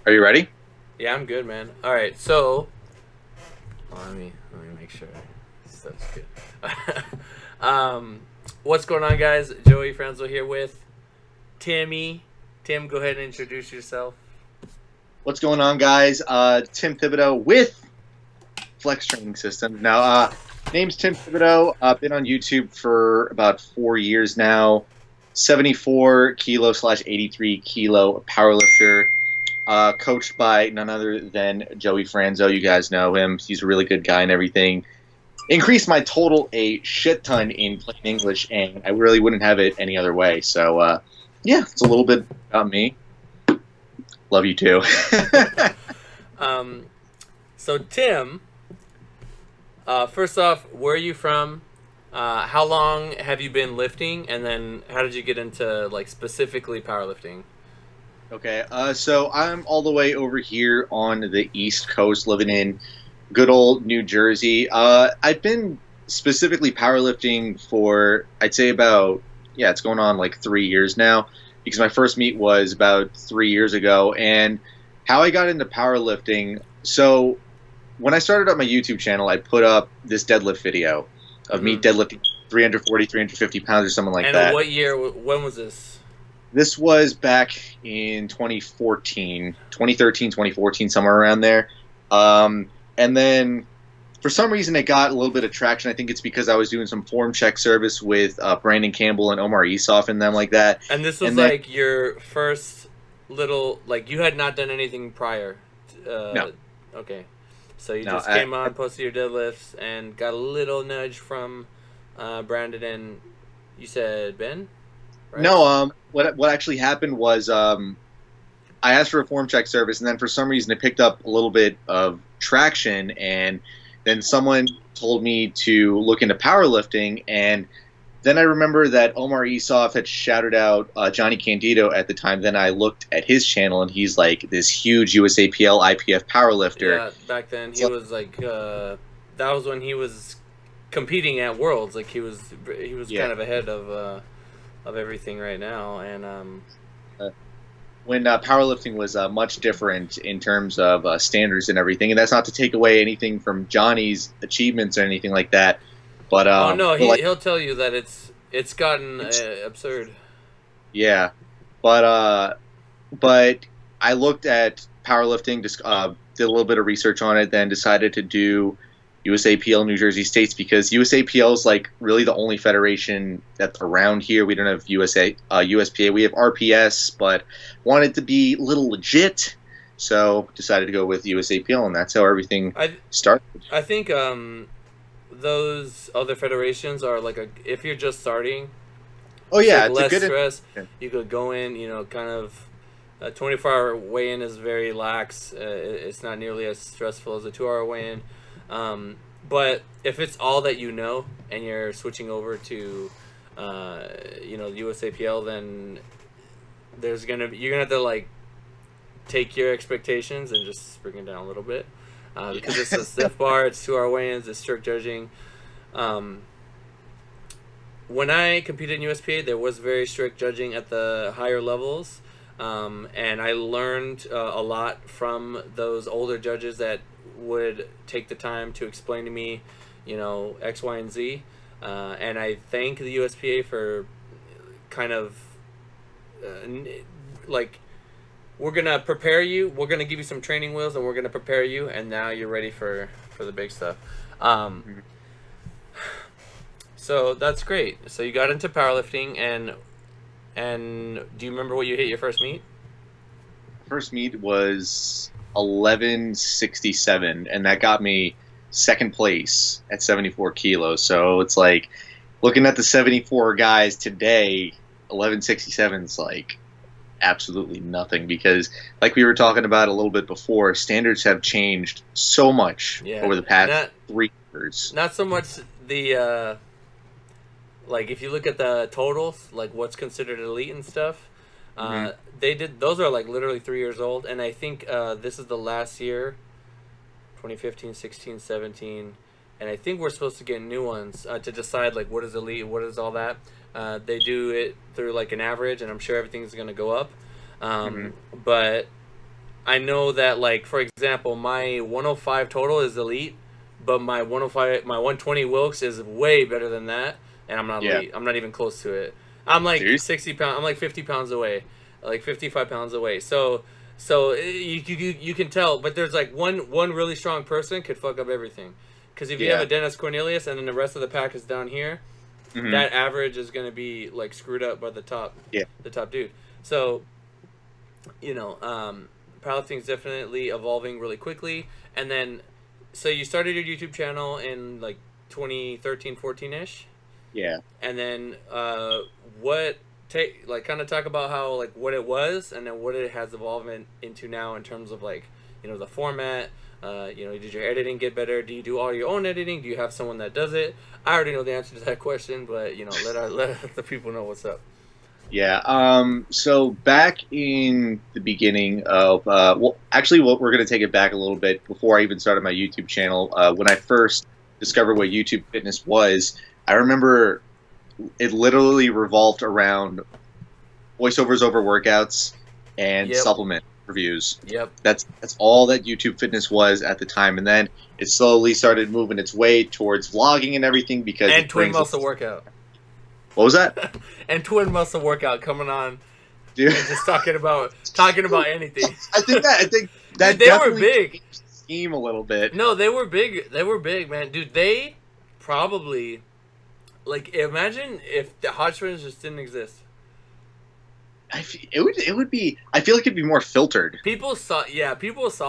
Are you ready? Yeah, I'm good, man. All right, so let me make sure stuff's good. um, what's going on, guys? Joey Franzo here with Timmy. Tim, go ahead and introduce yourself. What's going on, guys? Tim Thebodeau with Flexx Training Systems. Now, name's Tim Thebodeau. I've been on YouTube for about 4 years now. 74 kilo slash 83 kilo powerlifter. Coached by none other than Joey Franzo. You guys know him. He's a really good guy and everything. Increased my total a shit ton in plain English, and I really wouldn't have it any other way. So, yeah, it's a little bit about me. Love you too. Um, so Tim, first off, where are you from? How long have you been lifting, and then how did you get into like specifically powerlifting? Okay, so I'm all the way over here on the East Coast, living in good old New Jersey. I've been specifically powerlifting for, I'd say about, yeah, it's going on like 3 years now, because my first meet was about 3 years ago. And how I got into powerlifting, so when I started up my YouTube channel, I put up this deadlift video of me deadlifting 340, 350 pounds or something like And that. what year? When was this? This was back in 2013, 2014, somewhere around there. And then for some reason it got a little bit of traction. I think it's because I was doing some form check service with Brandon Campbell and Omar Esoff and them like that. And this was And then, like your first little, like you had not done anything prior. no, Okay. So you no. just came on, posted your deadlifts, and got a little nudge from Brandon and you said Ben? Right? No, what actually happened was I asked for a form check service, and then for some reason it picked up a little bit of traction, and then someone told me to look into powerlifting, and then I remember that Omar Esoff had shouted out Johnny Candido at the time. Then I looked at his channel, and he's like this huge USAPL IPF powerlifter. Yeah, back then he So, was like, that was when he was competing at Worlds. Like he was yeah. kind of ahead of everything right now, and When powerlifting was much different in terms of standards and everything, and that's not to take away anything from Johnny's achievements or anything like that. But oh no, but, like, he'll tell you that it's gotten absurd. yeah, but I looked at powerlifting, just did a little bit of research on it, then decided to do USAPL New Jersey States because USAPL is like really the only federation that's around here. We don't have USPA. We have RPS, but wanted to be a little legit, so decided to go with USAPL, and that's how everything started. I think those other federations are like if you're just starting. Oh yeah, like it's less a good. stress. You could go in, kind of. A 24-hour weigh-in is very lax. It's not nearly as stressful as a 2-hour weigh-in. But if it's all that you know and you're switching over to, USAPL, then you're gonna have to like take your expectations and just bring it down a little bit, because it's a stiff bar. It's 2-hour weigh-ins. It's strict judging. When I competed in USPA, there was very strict judging at the higher levels. And I learned a lot from those older judges that would take the time to explain to me, X, Y, and Z. And I thank the USPA for kind of like, we're going to prepare you. We're going to give you some training wheels, and we're going to prepare you. And now you're ready for the big stuff. So that's great. So you got into powerlifting, and do you remember what you hit your first meet? First meet was 1167, and that got me second place at 74 kilos. So it's like looking at the 74 guys today, 1167 is like absolutely nothing, because like we were talking about a little bit before, standards have changed so much over the past 3 years. Not so much the like if you look at the totals, like what's considered elite and stuff, those are like literally 3 years old, and I think this is the last year, 2015, 16, 17, and I think we're supposed to get new ones to decide like what is elite, what is all that. They do it through like an average, and I'm sure everything's going to go up. But I know that, like, for example, my 105 total is elite, but my 105, my 120 Wilks is way better than that, and I'm not Yeah. elite. I'm not even close to it. I'm like Seriously? 60 pounds. I'm like 50 pounds away, like 55 pounds away. So you can tell, but there's like one really strong person could fuck up everything, because if you have a Dennis Cornelius and then the rest of the pack is down here, that average is going to be like screwed up by the top dude. So, you know, powerlifting is definitely evolving really quickly. And then, so you started your YouTube channel in like 2013, 14-ish. Yeah. And then, kind of talk about how, like, what it was and then what it has evolved into now in terms of, like, you know, the format. You know, did your editing get better? Do you do all your own editing? Do you have someone that does it? I already know the answer to that question, but, you know, let the people know what's up. Yeah. So back in the beginning of, well, actually, we're going to take it back a little bit before I even started my YouTube channel. When I first discovered what YouTube fitness was, I remember it literally revolved around voiceovers over workouts and supplement reviews. Yep. That's all that YouTube fitness was at the time, and then it slowly started moving its way towards vlogging and everything because and twin muscle workout. What was that? And twin muscle workout coming on, dude. And just talking about anything. I think that dude, they were big. Scheme a little bit. No, they were big. They were big, man. Dude, they probably, like, imagine if the hot springs just didn't exist. It would be. I feel like it'd be more filtered. People saw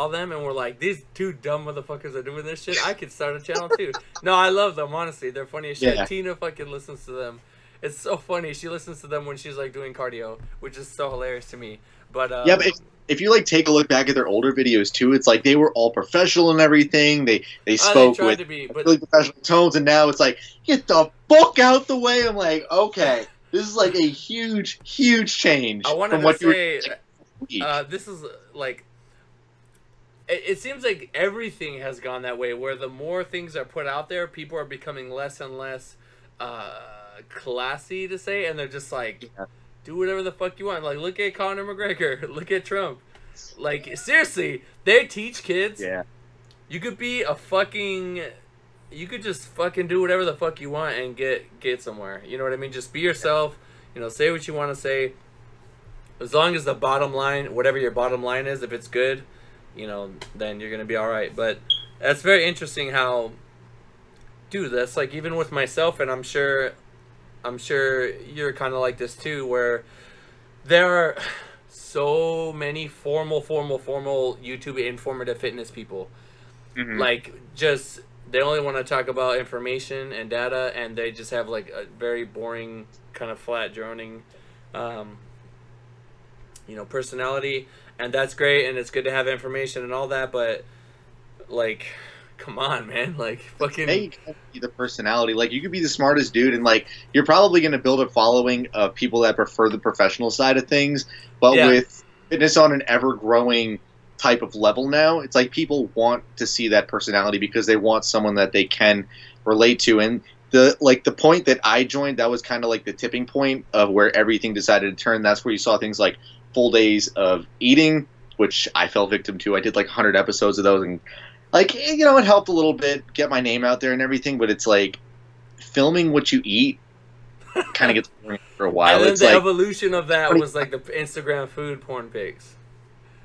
them and were like, "These two dumb motherfuckers are doing this shit. I could start a channel too." No, I love them, honestly. They're funny as shit. Yeah. Tina fucking listens to them. It's so funny. She listens to them when she's like doing cardio, which is so hilarious to me. But yeah, but if you like take a look back at their older videos too, it's like they were all professional and everything. They spoke with really professional tones, and now it's like, get the fuck out the way. I'm like, okay. This is like a huge, huge change. I wanted to say, this is like, it seems like everything has gone that way, where the more things are put out there, people are becoming less and less classy to say, and they're just like, do whatever the fuck you want. Like, look at Conor McGregor, look at Trump. Like, seriously, they teach kids. Yeah. You could be a fucking... You could just fucking do whatever the fuck you want and get somewhere. You know what I mean? Just be yourself. You know, say what you want to say. As long as the bottom line, whatever your bottom line is, if it's good, you know, then you're gonna be all right. But that's very interesting how, dude, that's like even with myself, and I'm sure you're kind of like this too, where there are so many formal YouTube informative fitness people, like just. They only want to talk about information and data, and they just have like a very boring, kind of flat, droning, you know, personality, and that's great, and it's good to have information and all that, but like, come on, man, like fucking. Hey, you can be the personality. Like, you could be the smartest dude, and like you're probably going to build a following of people that prefer the professional side of things, but with fitness on an ever-growing type of level now, it's like people want to see that personality because they want someone that they can relate to. And the point that I joined, that was kind of like the tipping point of where everything decided to turn. That's where you saw things like full days of eating, which I fell victim to. I did like 100 episodes of those, and like, you know, it helped a little bit get my name out there and everything, but it's like filming what you eat kind of gets boring for a while. And then it's the like, evolution of that was like the Instagram food porn pics.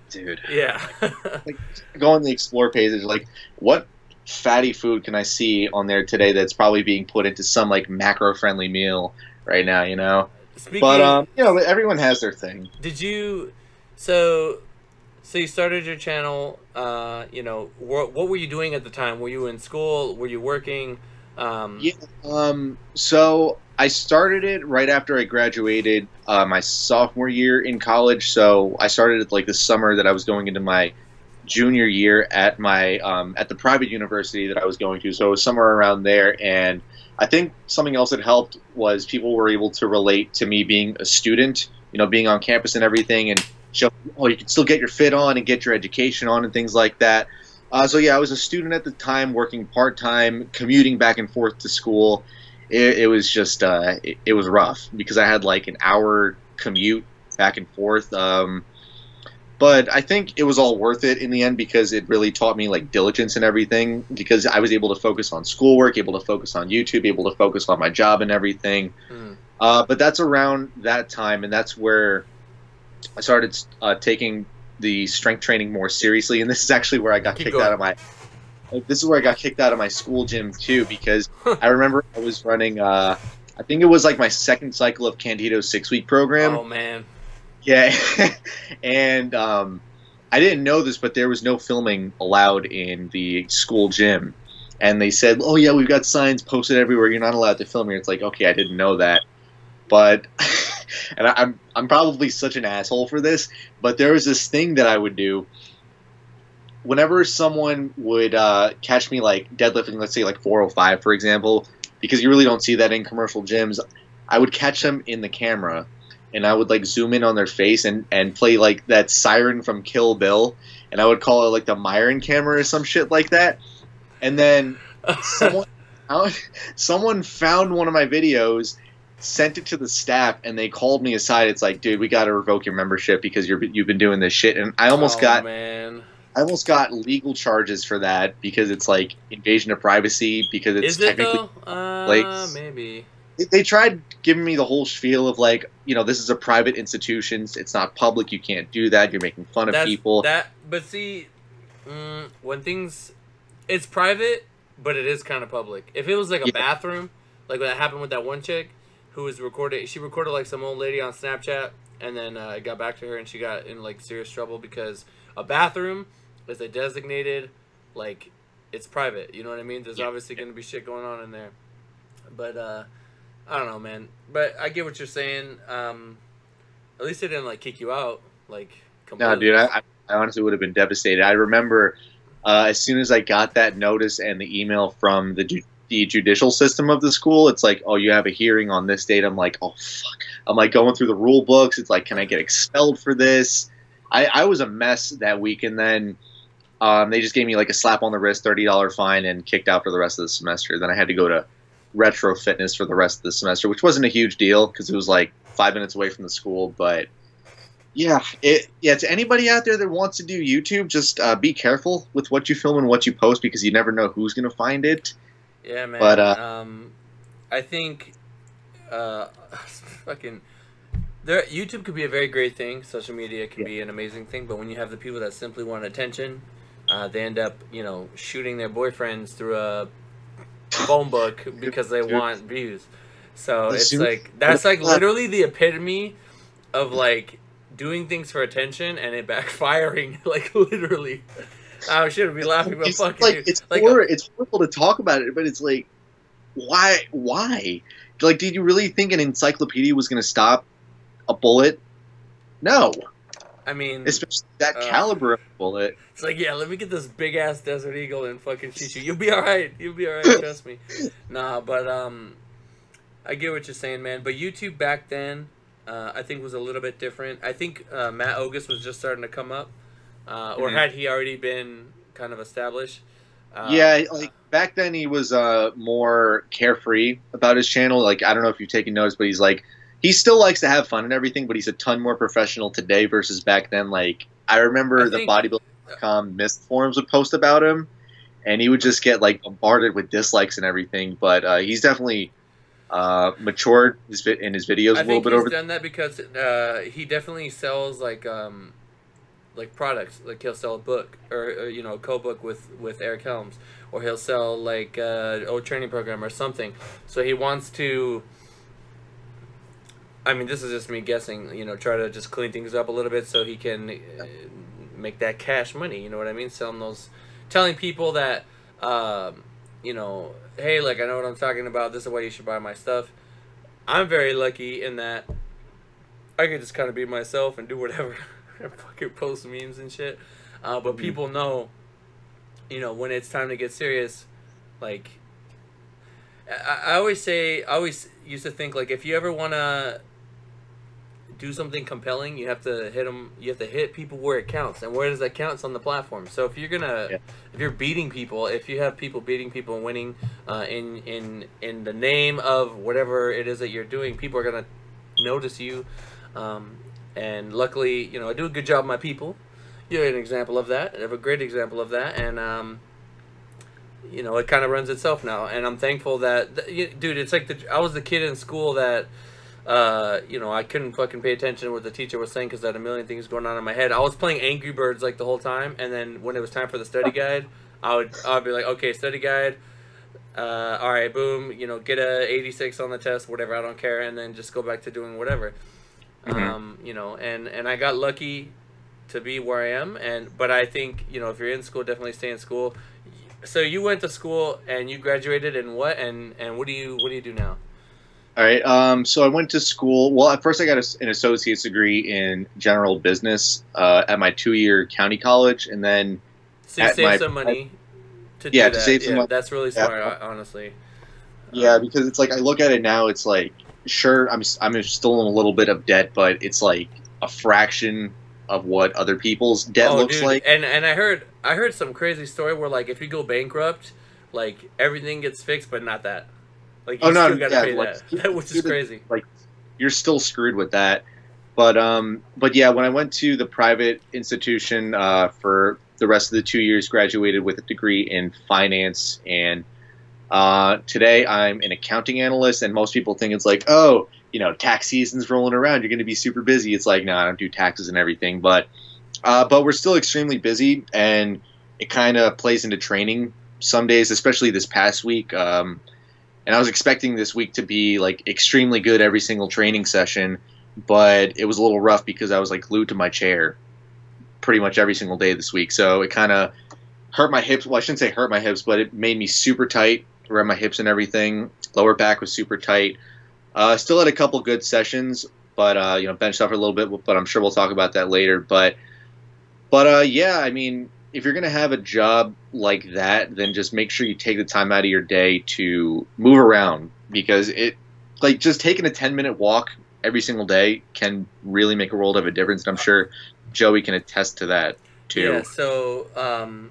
Dude. Yeah. Like, go on the explore page. It's like, what fatty food can I see on there today that's probably being put into some like macro-friendly meal right now, you know? But you know, everyone has their thing. Did you? So you started your channel. You know, what were you doing at the time? Were you in school? Were you working? So I started it right after I graduated my sophomore year in college. So I started it like the summer that I was going into my junior year at my at the private university that I was going to. So it was somewhere around there. And I think something else that helped was people were able to relate to me being a student, you know, being on campus and everything, and show, oh, you can still get your fit on and get your education on and things like that. So yeah, I was a student at the time, working part-time, commuting back and forth to school. It was just, it was rough because I had like an hour commute back and forth. But I think it was all worth it in the end because it really taught me like diligence and everything, because I was able to focus on schoolwork, able to focus on YouTube, able to focus on my job and everything. But that's around that time, and that's where I started taking the strength training more seriously. And this is actually where I got kicked out of my school gym too, because I remember I was running I think it was like my second cycle of Candido's 6-week program. Oh man. Yeah. And I didn't know this, but there was no filming allowed in the school gym. And they said, "Oh yeah, we've got signs posted everywhere. You're not allowed to film here." It's like, okay, I didn't know that. But and I'm probably such an asshole for this, but there was this thing that I would do whenever someone would catch me like deadlifting, let's say like 405, for example, because you really don't see that in commercial gyms. I would catch them in the camera, and I would like zoom in on their face and play like that siren from Kill Bill, and I would call it like the Myron camera or some shit like that. And then someone found one of my videos, sent it to the staff, and they called me aside. It's like, "Dude, we got to revoke your membership because you've been doing this shit." And I almost got legal charges for that, because it's like invasion of privacy, because it's technically like maybe. They tried giving me the whole spiel of like, this is a private institution, it's not public, you can't do that, you're making fun of people. But see, when things, it's private, but it is kind of public. If it was like a bathroom, like what happened with that one chick who was she recorded like some old lady on Snapchat, and then it got back to her, and she got in like serious trouble because a bathroom is a designated, like, it's private. You know what I mean? There's obviously going to be shit going on in there. But I don't know, man. But I get what you're saying. At least they didn't like kick you out, like, completely. No, dude, I honestly would have been devastated. I remember as soon as I got that notice and the email from the judicial system of the school, it's like, "Oh, you have a hearing on this date." I'm like, "Oh fuck!" I'm like going through the rule books. It's like, can I get expelled for this? I was a mess that week, and then they just gave me like a slap on the wrist, $30 fine, and kicked out for the rest of the semester. Then I had to go to retro fitness for the rest of the semester, which wasn't a huge deal because it was like 5 minutes away from the school. But yeah, to anybody out there that wants to do YouTube, just be careful with what you film and what you post, because you never know who's gonna find it. Yeah, man. But I think YouTube could be a very great thing. Social media can be an amazing thing, but when you have the people that simply want attention, they end up, shooting their boyfriends through a phone book because they want views. So it's like, that's like literally the epitome of like doing things for attention and it backfiring, like literally. I shouldn't be laughing, but fucking like, it's horrible to talk about it, but it's like, why? Like, did you really think an encyclopedia was going to stop a bullet? No. I mean, especially that caliber of bullet. It's like, yeah, let me get this big ass Desert Eagle and fucking shoot you. You'll be all right. Trust me. Nah, but I get what you're saying, man. But YouTube back then, I think was a little bit different. I think Matt Ogus was just starting to come up, or had he already been kind of established? Yeah, like back then he was more carefree about his channel. Like, I don't know if you've taken notice, but he's like, he still likes to have fun and everything, but he's a ton more professional today versus back then. Like, I remember the bodybuilding.com mist forums would post about him, and he would just get like bombarded with dislikes and everything. But he's definitely matured in his videos a little bit. He's done that because he definitely sells like products. Like, he'll sell a book or a co-book with Eric Helms, or he'll sell like a training program or something. So he wants to, I mean, this is just me guessing, try to just clean things up a little bit so he can make that cash money, you know what I mean? Telling people that, hey, like, I know what I'm talking about, this is why you should buy my stuff. I'm very lucky in that I could just kind of be myself and do whatever, and fucking post memes and shit. But people know, when it's time to get serious, like, I always used to think, like, if you ever want to do something compelling, you have to hit people where it counts. And where does that count? It's on the platform. So if you're if you're beating people, if you have people beating people and winning in the name of whatever it is that you're doing, people are gonna notice you. And luckily, I do a good job with my people. You're an example of that. I have a great example of that, and you know, it kind of runs itself now. And I'm thankful that, dude, it's like I was the kid in school that, you know, I couldn't fucking pay attention to what the teacher was saying because I had a million things going on in my head. I was playing Angry Birds like the whole time, and then when it was time for the study guide, I'd be like, okay, study guide. All right, boom. You know, get a 86 on the test, whatever. I don't care, and then just go back to doing whatever. You know, and I got lucky to be where I am, but I think, you know, if you're in school, definitely stay in school. So you went to school and you graduated in what, and what do you do now? All right. So I went to school. Well, at first I got an associate's degree in general business at my 2-year county college, and then so you saved some money to do that. To save some money. That's really smart, honestly. Yeah, because it's like I look at it now, it's like, sure, I'm still in a little bit of debt, but it's like a fraction of what other people's debt looks like. And I heard some crazy story where, like, if you go bankrupt, like, everything gets fixed, but not that. Like, you still gotta pay that, which is crazy. Like, you're still screwed with that. But yeah, when I went to the private institution for the rest of the 2 years, graduated with a degree in finance, and today I'm an accounting analyst. And most people think it's like, oh, you know, tax season's rolling around, you're going to be super busy. It's like, no, I don't do taxes and everything, but we're still extremely busy, and it kind of plays into training some days, especially this past week. And I was expecting this week to be like extremely good every single training session, but it was a little rough because I was like glued to my chair pretty much every single day this week. So it kind of hurt my hips. Well, I shouldn't say hurt my hips, but it made me super tight around my hips and everything. Lower back was super tight. Still had a couple good sessions, but you know, benched up a little bit. But I'm sure we'll talk about that later. But yeah, I mean, if you're gonna have a job like that, then just make sure you take the time out of your day to move around, because it, like, just taking a 10-minute walk every single day can really make a world of a difference. And I'm sure Joey can attest to that too. Yeah. So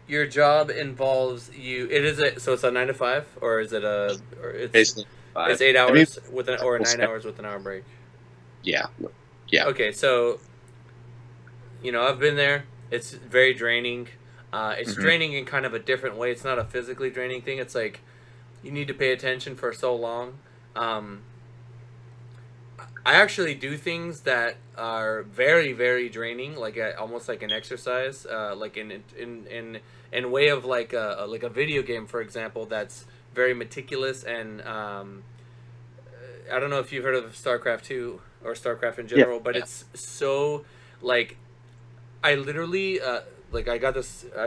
your job involves you. So it's a 9 to 5, or is it it's Basically 5. It's 8 hours or 9 hours with an hour break. Yeah. Okay, so, you know, I've been there. It's very draining. It's draining in kind of a different way. It's not a physically draining thing. It's like you need to pay attention for so long. I actually do things that are very, very draining, like almost like an exercise, like in way of like a video game, for example, that's very meticulous. And I don't know if you've heard of StarCraft 2 or StarCraft in general, but it's so, like, I literally like, I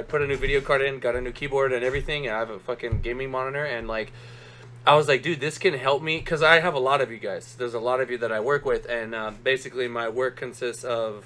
put a new video card in, got a new keyboard and everything, and I have a fucking gaming monitor, and like, I was like, dude, this can help me, because I have a lot of you guys. There's a lot of you that I work with, and basically my work consists of,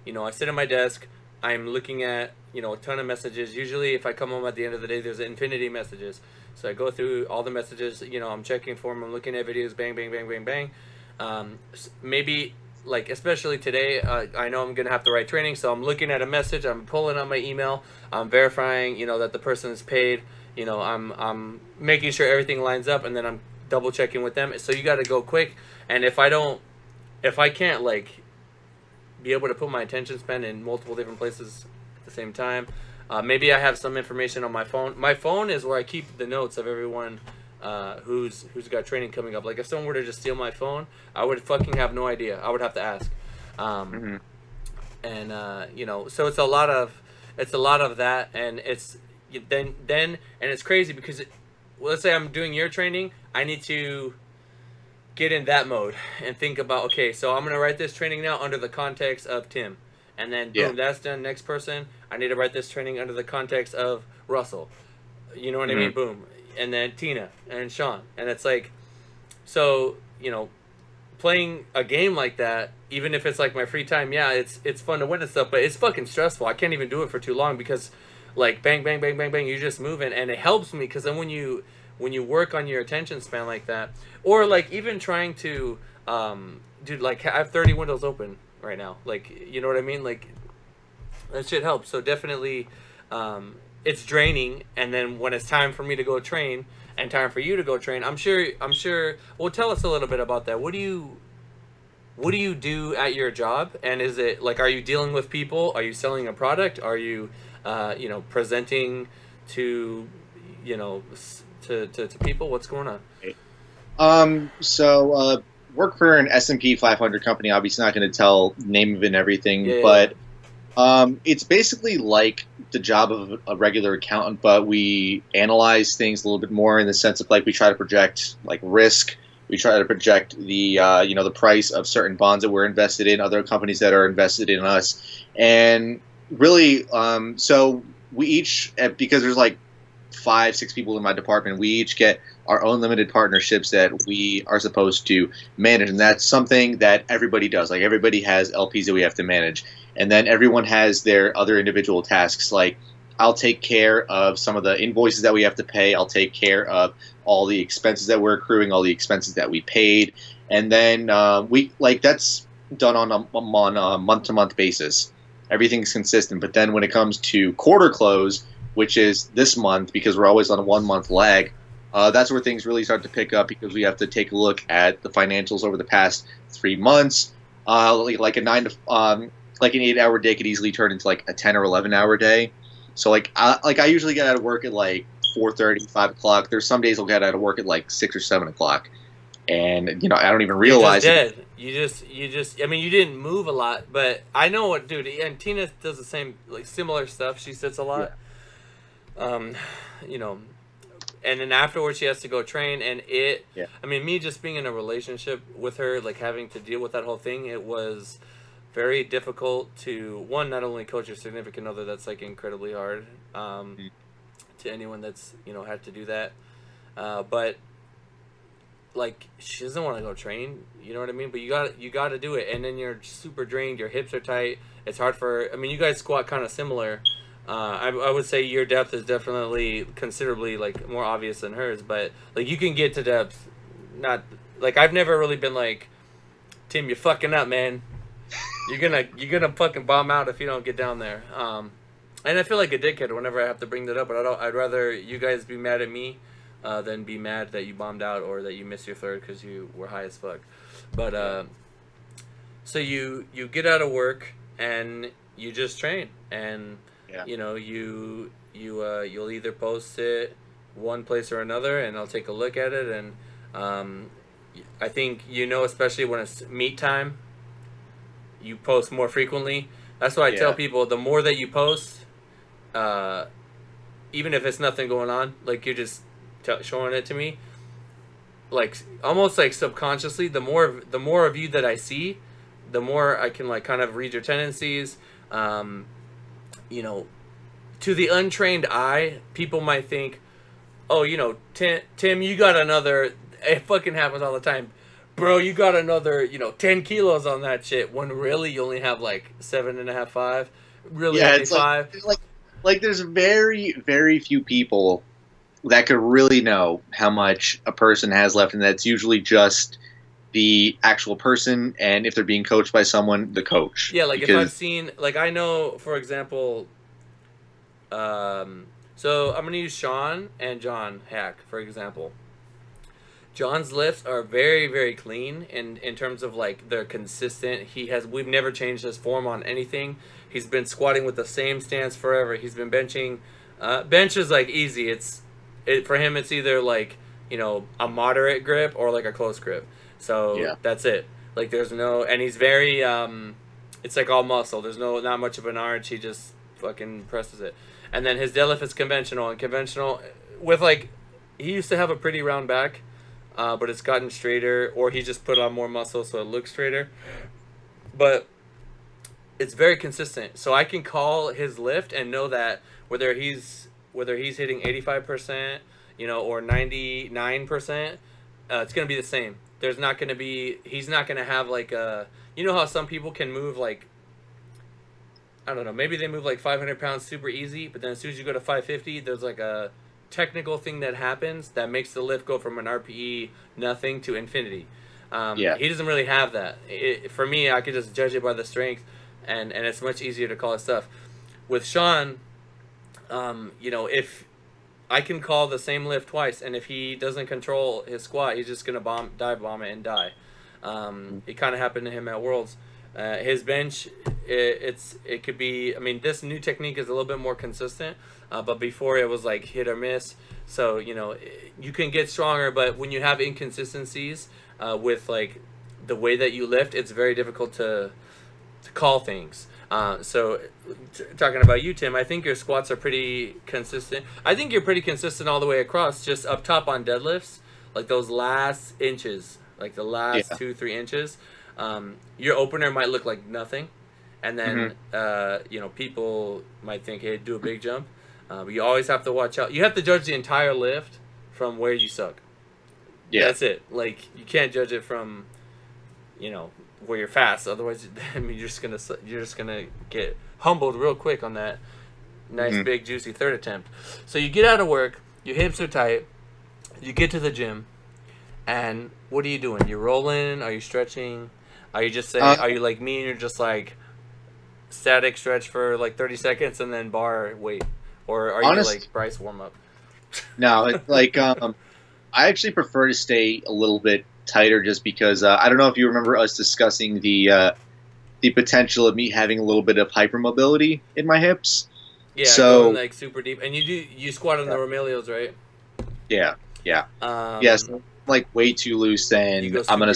you know, I sit at my desk, I'm looking at, you know, a ton of messages. Usually if I come home at the end of the day, there's infinity messages. So I go through all the messages, you know, I'm checking for them, I'm looking at videos, bang, bang, bang, bang, bang. Maybe, like, especially today, I know I'm going to have to write training, so I'm looking at a message, I'm pulling up my email, I'm verifying, you know, that the person is paid. You know, I'm making sure everything lines up, and then I'm double checking with them. So you got to go quick. And if I can't, like, be able to put my attention span in multiple different places at the same time, maybe I have some information on my phone. My phone is where I keep the notes of everyone who's got training coming up. Like, if someone were to just steal my phone, I would fucking have no idea. I would have to ask. And you know, so it's a lot of that, and it's. Then and it's crazy because let's say I'm doing your training, I need to get in that mode and think about, okay, so I'm gonna write this training now under the context of Tim, and then boom, that's done. Next person, I need to write this training under the context of Russell. You know what I mean? Boom, and then Tina and Sean, and it's like, so, you know, playing a game like that, even if it's like my free time, yeah, it's fun to win and stuff, but it's fucking stressful. I can't even do it for too long because, like, bang, bang, bang, bang, bang, you're just moving, and it helps me because then when you work on your attention span like that, or like even trying to, dude, like, I have 30 windows open right now, like, you know what I mean, like, that shit helps. So definitely, it's draining, and then when it's time for me to go train and time for you to go train, I'm sure. Well, tell us a little bit about that. What do you what do you do at your job? And is it like, are you dealing with people? Are you selling a product? Are you, presenting to, to people? What's going on? Work for an S&P 500 company. Obviously, not going to tell name of it and everything, Yeah, yeah, but it's basically like the job of a regular accountant, but we analyze things a little bit more in the sense of like we try to project like risk. We try to project the the price of certain bonds that we're invested in, other companies that are invested in us, and really, so we each, because there's like 5, 6 people in my department, we each get our own limited partnerships that we are supposed to manage, and that's something that everybody does. Like everybody has LPs that we have to manage, and then everyone has their other individual tasks. Like I'll take care of some of the invoices that we have to pay. I'll take care of all the expenses that we're accruing, all the expenses that we paid, and then we like that's done on a month-to-month basis. Everything's consistent, but then when it comes to quarter close, which is this month, because we're always on a 1 month lag, that's where things really start to pick up because we have to take a look at the financials over the past 3 months. Like an 8-hour day could easily turn into like a 10 or 11-hour day. So I usually get out of work at like 4:30, 5 o'clock. There's some days I'll get out of work at like 6 or 7 o'clock, and I don't even realize it. You just. I mean, you didn't move a lot, but I know what, dude. And Tina does the same, like similar stuff. She sits a lot. Yeah. And then afterwards she has to go train, and I mean, me just being in a relationship with her, like having to deal with that whole thing, it was very difficult to, one, not only coach your significant other, that's like incredibly hard, to anyone that's had to do that, but like she doesn't want to go train, you know what I mean, but you got to do it, and then you're super drained, your hips are tight, it's hard for, I mean, you guys squat kind of similar. I would say your depth is definitely considerably like more obvious than hers, but like you can get to depth. Not like I've never really been like, Tim, you're fucking up, man. You're gonna fucking bomb out if you don't get down there. And I feel like a dickhead whenever I have to bring that up, but I'd rather you guys be mad at me than be mad that you bombed out or that you missed your third because you were high as fuck. But so you get out of work and you just train, and you'll either post it one place or another, and I'll take a look at it. And I think especially when it's meet time, you post more frequently. That's why I tell people, the more that you post, even if it's nothing going on, like you're just showing it to me, like almost like subconsciously, the more of you that I see, the more I can like kind of read your tendencies. To the untrained eye, people might think, oh, Tim, you got another, it fucking happens all the time, bro, you got another, 10 kilos on that shit, when really you only have like 7.5, 5, really only it's 5. Like there's very, very few people that could really know how much a person has left, and that's usually just the actual person, and if they're being coached by someone, the coach. Yeah, like if I've seen, like I know, for example, so I'm gonna use Sean and John Hack for example. John's lifts are very, very clean in terms of like they're consistent. We've never changed his form on anything. He's been squatting with the same stance forever. He's been benching. Bench is like easy. For him it's either like a moderate grip or like a close grip. So that's it. Like there's no, and he's very it's like all muscle. There's not much of an arch. He just fucking presses it. And then his deadlift is conventional, and conventional with like, he used to have a pretty round back, but it's gotten straighter, or he just put on more muscle so it looks straighter. But it's very consistent. So I can call his lift and know that whether he's hitting 85%, or 99%, it's gonna be the same. There's not gonna be, he's not gonna have like a, how some people can move like, I don't know, maybe they move like 500 pounds super easy, but then as soon as you go to 550, there's like a technical thing that happens that makes the lift go from an RPE nothing to infinity. He doesn't really have that. For me, I could just judge it by the strength, and it's much easier to call his stuff. With Sean, if I can call the same lift twice, and if he doesn't control his squat, he's just gonna dive bomb it and die. It kind of happened to him at Worlds. His bench, it could be. I mean, this new technique is a little bit more consistent, but before it was like hit or miss. So you can get stronger, but when you have inconsistencies with like the way that you lift, it's very difficult to call things. So talking about you, Tim, I think your squats are pretty consistent. I think you're pretty consistent all the way across, just up top on deadlifts, like those last inches, like the last 2-3 inches. Your opener might look like nothing, and then people might think, hey, do a big jump. But you always have to watch out. You have to judge the entire lift from where you suck. Yeah, that's it. Like, you can't judge it from where you're fast. Otherwise, I mean, you're just gonna get humbled real quick on that nice big juicy third attempt. So you get out of work, your hips are tight, you get to the gym, and what are you doing? You're rolling? Are you stretching? Are you just saying? Are you like me and you're just like static stretch for like 30 seconds and then bar weight, or are you like Bryce warm up? No, it's like I actually prefer to stay a little bit tighter, just because I don't know if you remember us discussing the potential of me having a little bit of hypermobility in my hips. Yeah, so going like super deep, and you squat on the Romelios, right? Yeah. Yes, like way too loose, and I'm gonna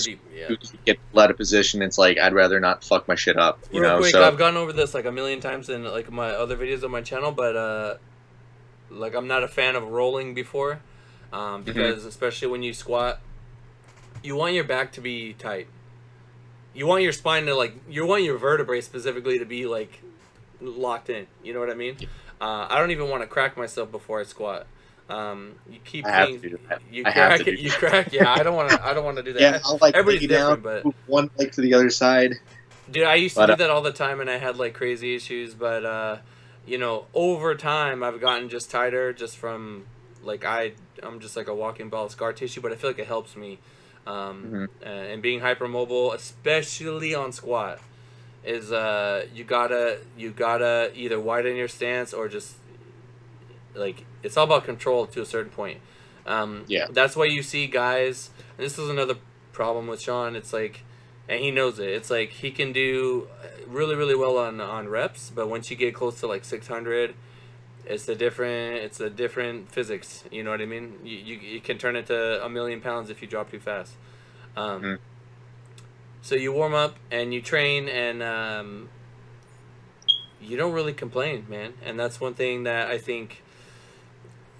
get out of position. It's like I'd rather not fuck my shit up. Real quick, so I've gone over this like a million times in like my other videos on my channel, but like I'm not a fan of rolling before, because especially when you squat, you want your back to be tight. You want your spine to you want your vertebrae specifically to be like locked in. You know what I mean? I don't even want to crack myself before I squat. You keep things. You crack. Yeah, I don't want to do that. Yeah, I'll like everybody's different, down, but move one leg to the other side. Dude, I used to do that all the time, and I had like crazy issues. But over time, I've gotten just tighter, just from like I'm just like a walking ball of scar tissue. But I feel like it helps me. And being hypermobile, especially on squat, is you gotta either widen your stance or just like it's all about control to a certain point. That's why you see guys, and this is another problem with Sean. It's like, and he knows it. It's like he can do really really well on reps, but once you get close to like 600. It's a different physics. You know what I mean? You can turn it to 1,000,000 pounds if you drop too fast. So you warm up and you train, and you don't really complain, man. And that's one thing that I think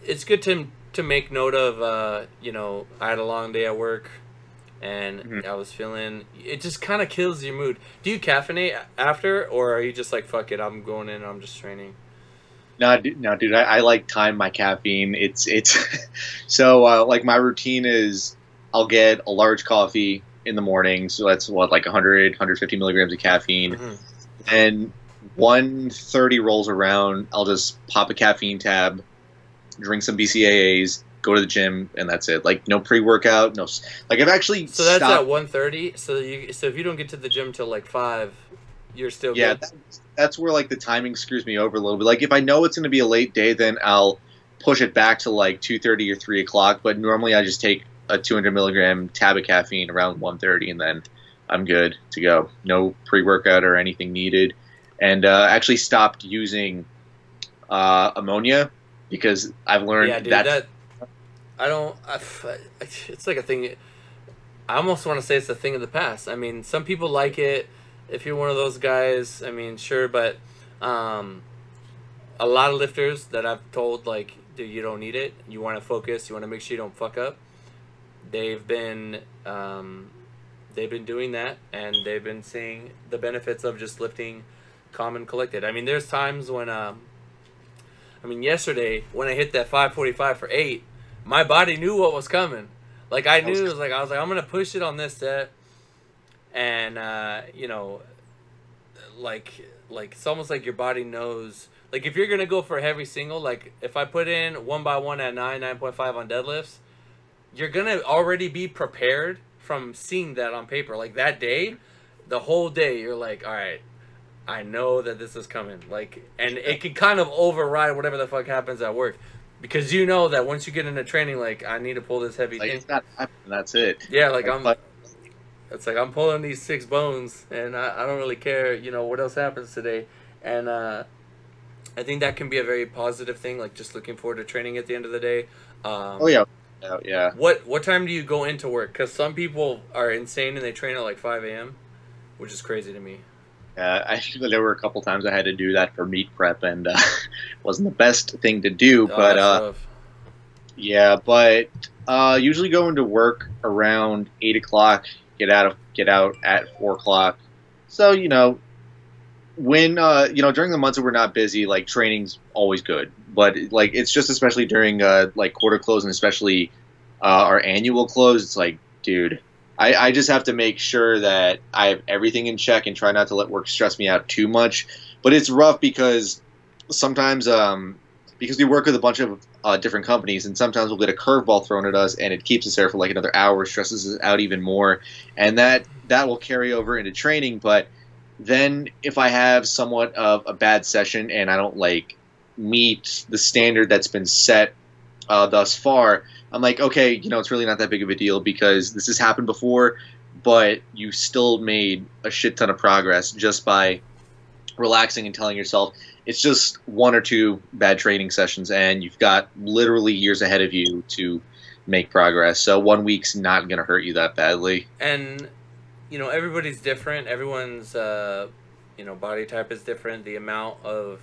it's good to make note of. I had a long day at work, and I was feeling it. Just kind of kills your mood. Do you caffeinate after, or are you just like, fuck it, I'm going in, I'm just training? No, dude. I like time my caffeine. It's so like my routine is I'll get a large coffee in the morning. So that's like 150 milligrams of caffeine. And 1:30 rolls around. I'll just pop a caffeine tab, drink some BCAAs, go to the gym, and that's it. Like no pre-workout, no. Like I've actually so that's at 1:30. So if you don't get to the gym till like 5, you're still good. That's where like the timing screws me over a little bit. Like if I know it's going to be a late day, then I'll push it back to like 2:30 or 3 o'clock. But normally I just take a 200 milligram tab of caffeine around 1:30, and then I'm good to go. No pre-workout or anything needed. And actually stopped using ammonia because I've learned it's like a thing. I almost want to say it's a thing of the past. I mean, some people like it. If you're one of those guys, I mean, sure, but a lot of lifters that I've told, like, dude, you don't need it. You want to focus. You want to make sure you don't fuck up. They've been doing that, and they've been seeing the benefits of just lifting calm and collected. I mean, there's times when, yesterday when I hit that 545 for 8, my body knew what was coming. Like I knew, I was like, I'm gonna push it on this set. And like it's almost like your body knows. Like if you're gonna go for a heavy single, like if I put in 1x1 at 9.5 on deadlifts, you're gonna already be prepared from seeing that on paper. Like that day, the whole day, you're like, all right, I know that this is coming. Like, and it can kind of override whatever the fuck happens at work, because you know that once you get into training, like I need to pull this heavy thing. It's not happening. That's it. Yeah, like it's like I'm pulling these 6 bones, and I don't really care, what else happens today. And I think that can be a very positive thing, like just looking forward to training at the end of the day. Oh yeah, yeah. What time do you go into work? Because some people are insane and they train at like 5 a.m., which is crazy to me. Actually, there were a couple times I had to do that for meat prep, and wasn't the best thing to do. But That's rough. yeah, but usually go into work around 8 o'clock. Get out at 4 o'clock. So when during the months that we're not busy, like training's always good. But like it's just especially during like quarter close and especially our annual close, it's like, dude, I just have to make sure that I have everything in check and try not to let work stress me out too much. But it's rough because sometimes because we work with a bunch of different companies, and sometimes we'll get a curveball thrown at us, and it keeps us there for like another hour, stresses us out even more, and that will carry over into training. But then if I have somewhat of a bad session and I don't like meet the standard that's been set thus far, I'm like, okay, it's really not that big of a deal because this has happened before, but you still made a shit ton of progress just by relaxing and telling yourself it's just 1 or 2 bad training sessions and you've got literally years ahead of you to make progress. So 1 week's not going to hurt you that badly. And everybody's different. Everyone's body type is different. The amount of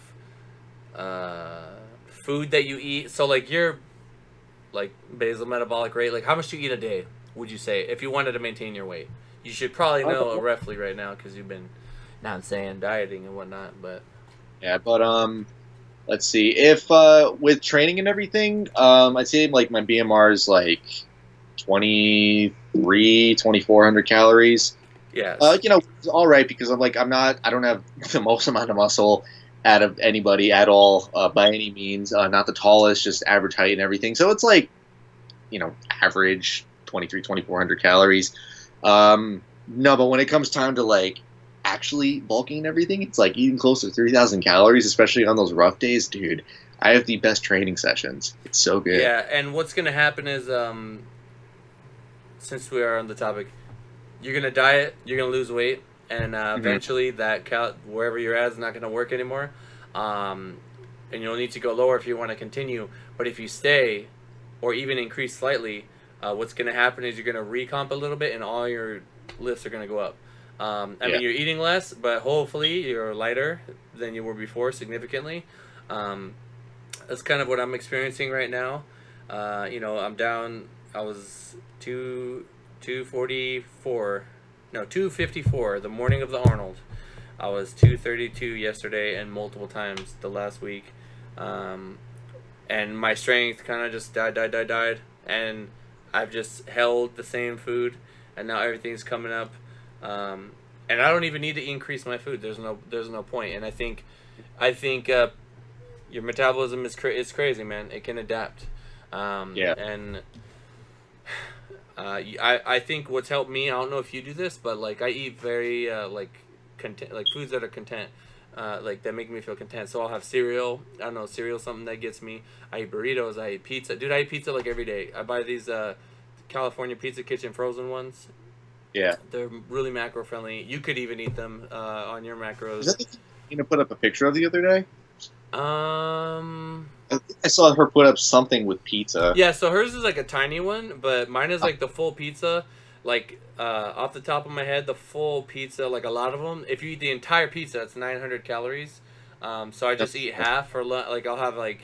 food that you eat. So like your like basal metabolic rate, like how much do you eat a day, would you say, if you wanted to maintain your weight? You should probably know roughly right now because you've been, not saying dieting and whatnot, but yeah. But let's see, if with training and everything, I'd say like my BMR is like 2,400 calories. Yeah. It's all right because I don't have the most amount of muscle out of anybody at all by any means. Not the tallest, just average height and everything. So it's like, average 2,400 calories. No, but when it comes time to like actually bulking and everything, it's like eating close to 3,000 calories, especially on those rough days, dude. I have the best training sessions. It's so good. Yeah, and what's gonna happen is, since we are on the topic, you're gonna diet, you're gonna lose weight, and eventually that wherever you're at is not gonna work anymore, and you'll need to go lower if you want to continue. But if you stay, or even increase slightly, what's gonna happen is you're gonna recomp a little bit, and all your lifts are gonna go up. I mean, you're eating less, but hopefully you're lighter than you were before significantly. That's kind of what I'm experiencing right now. I'm down. I was 254 the morning of the Arnold. I was 232 yesterday and multiple times the last week. And my strength kind of just died. And I've just held the same food, and now everything's coming up. And I don't even need to increase my food. There's no point. And I think your metabolism is crazy, man. It can adapt. And I think what's helped me, I don't know if you do this, but like I eat very content, like foods that are content, like that make me feel content. So I'll have cereal. I don't know, cereal, something that gets me. I eat burritos. I eat pizza. Dude, I eat pizza like every day. I buy these California Pizza Kitchen frozen ones. Yeah, they're really macro friendly. You could even eat them on your macros. Is that the thing you put up a picture of the other day? I saw her put up something with pizza. Yeah, so hers is like a tiny one, but mine is like the full pizza. Like off the top of my head, the full pizza, like a lot of them. If you eat the entire pizza, it's 900 calories. So I just eat half for like I'll have like,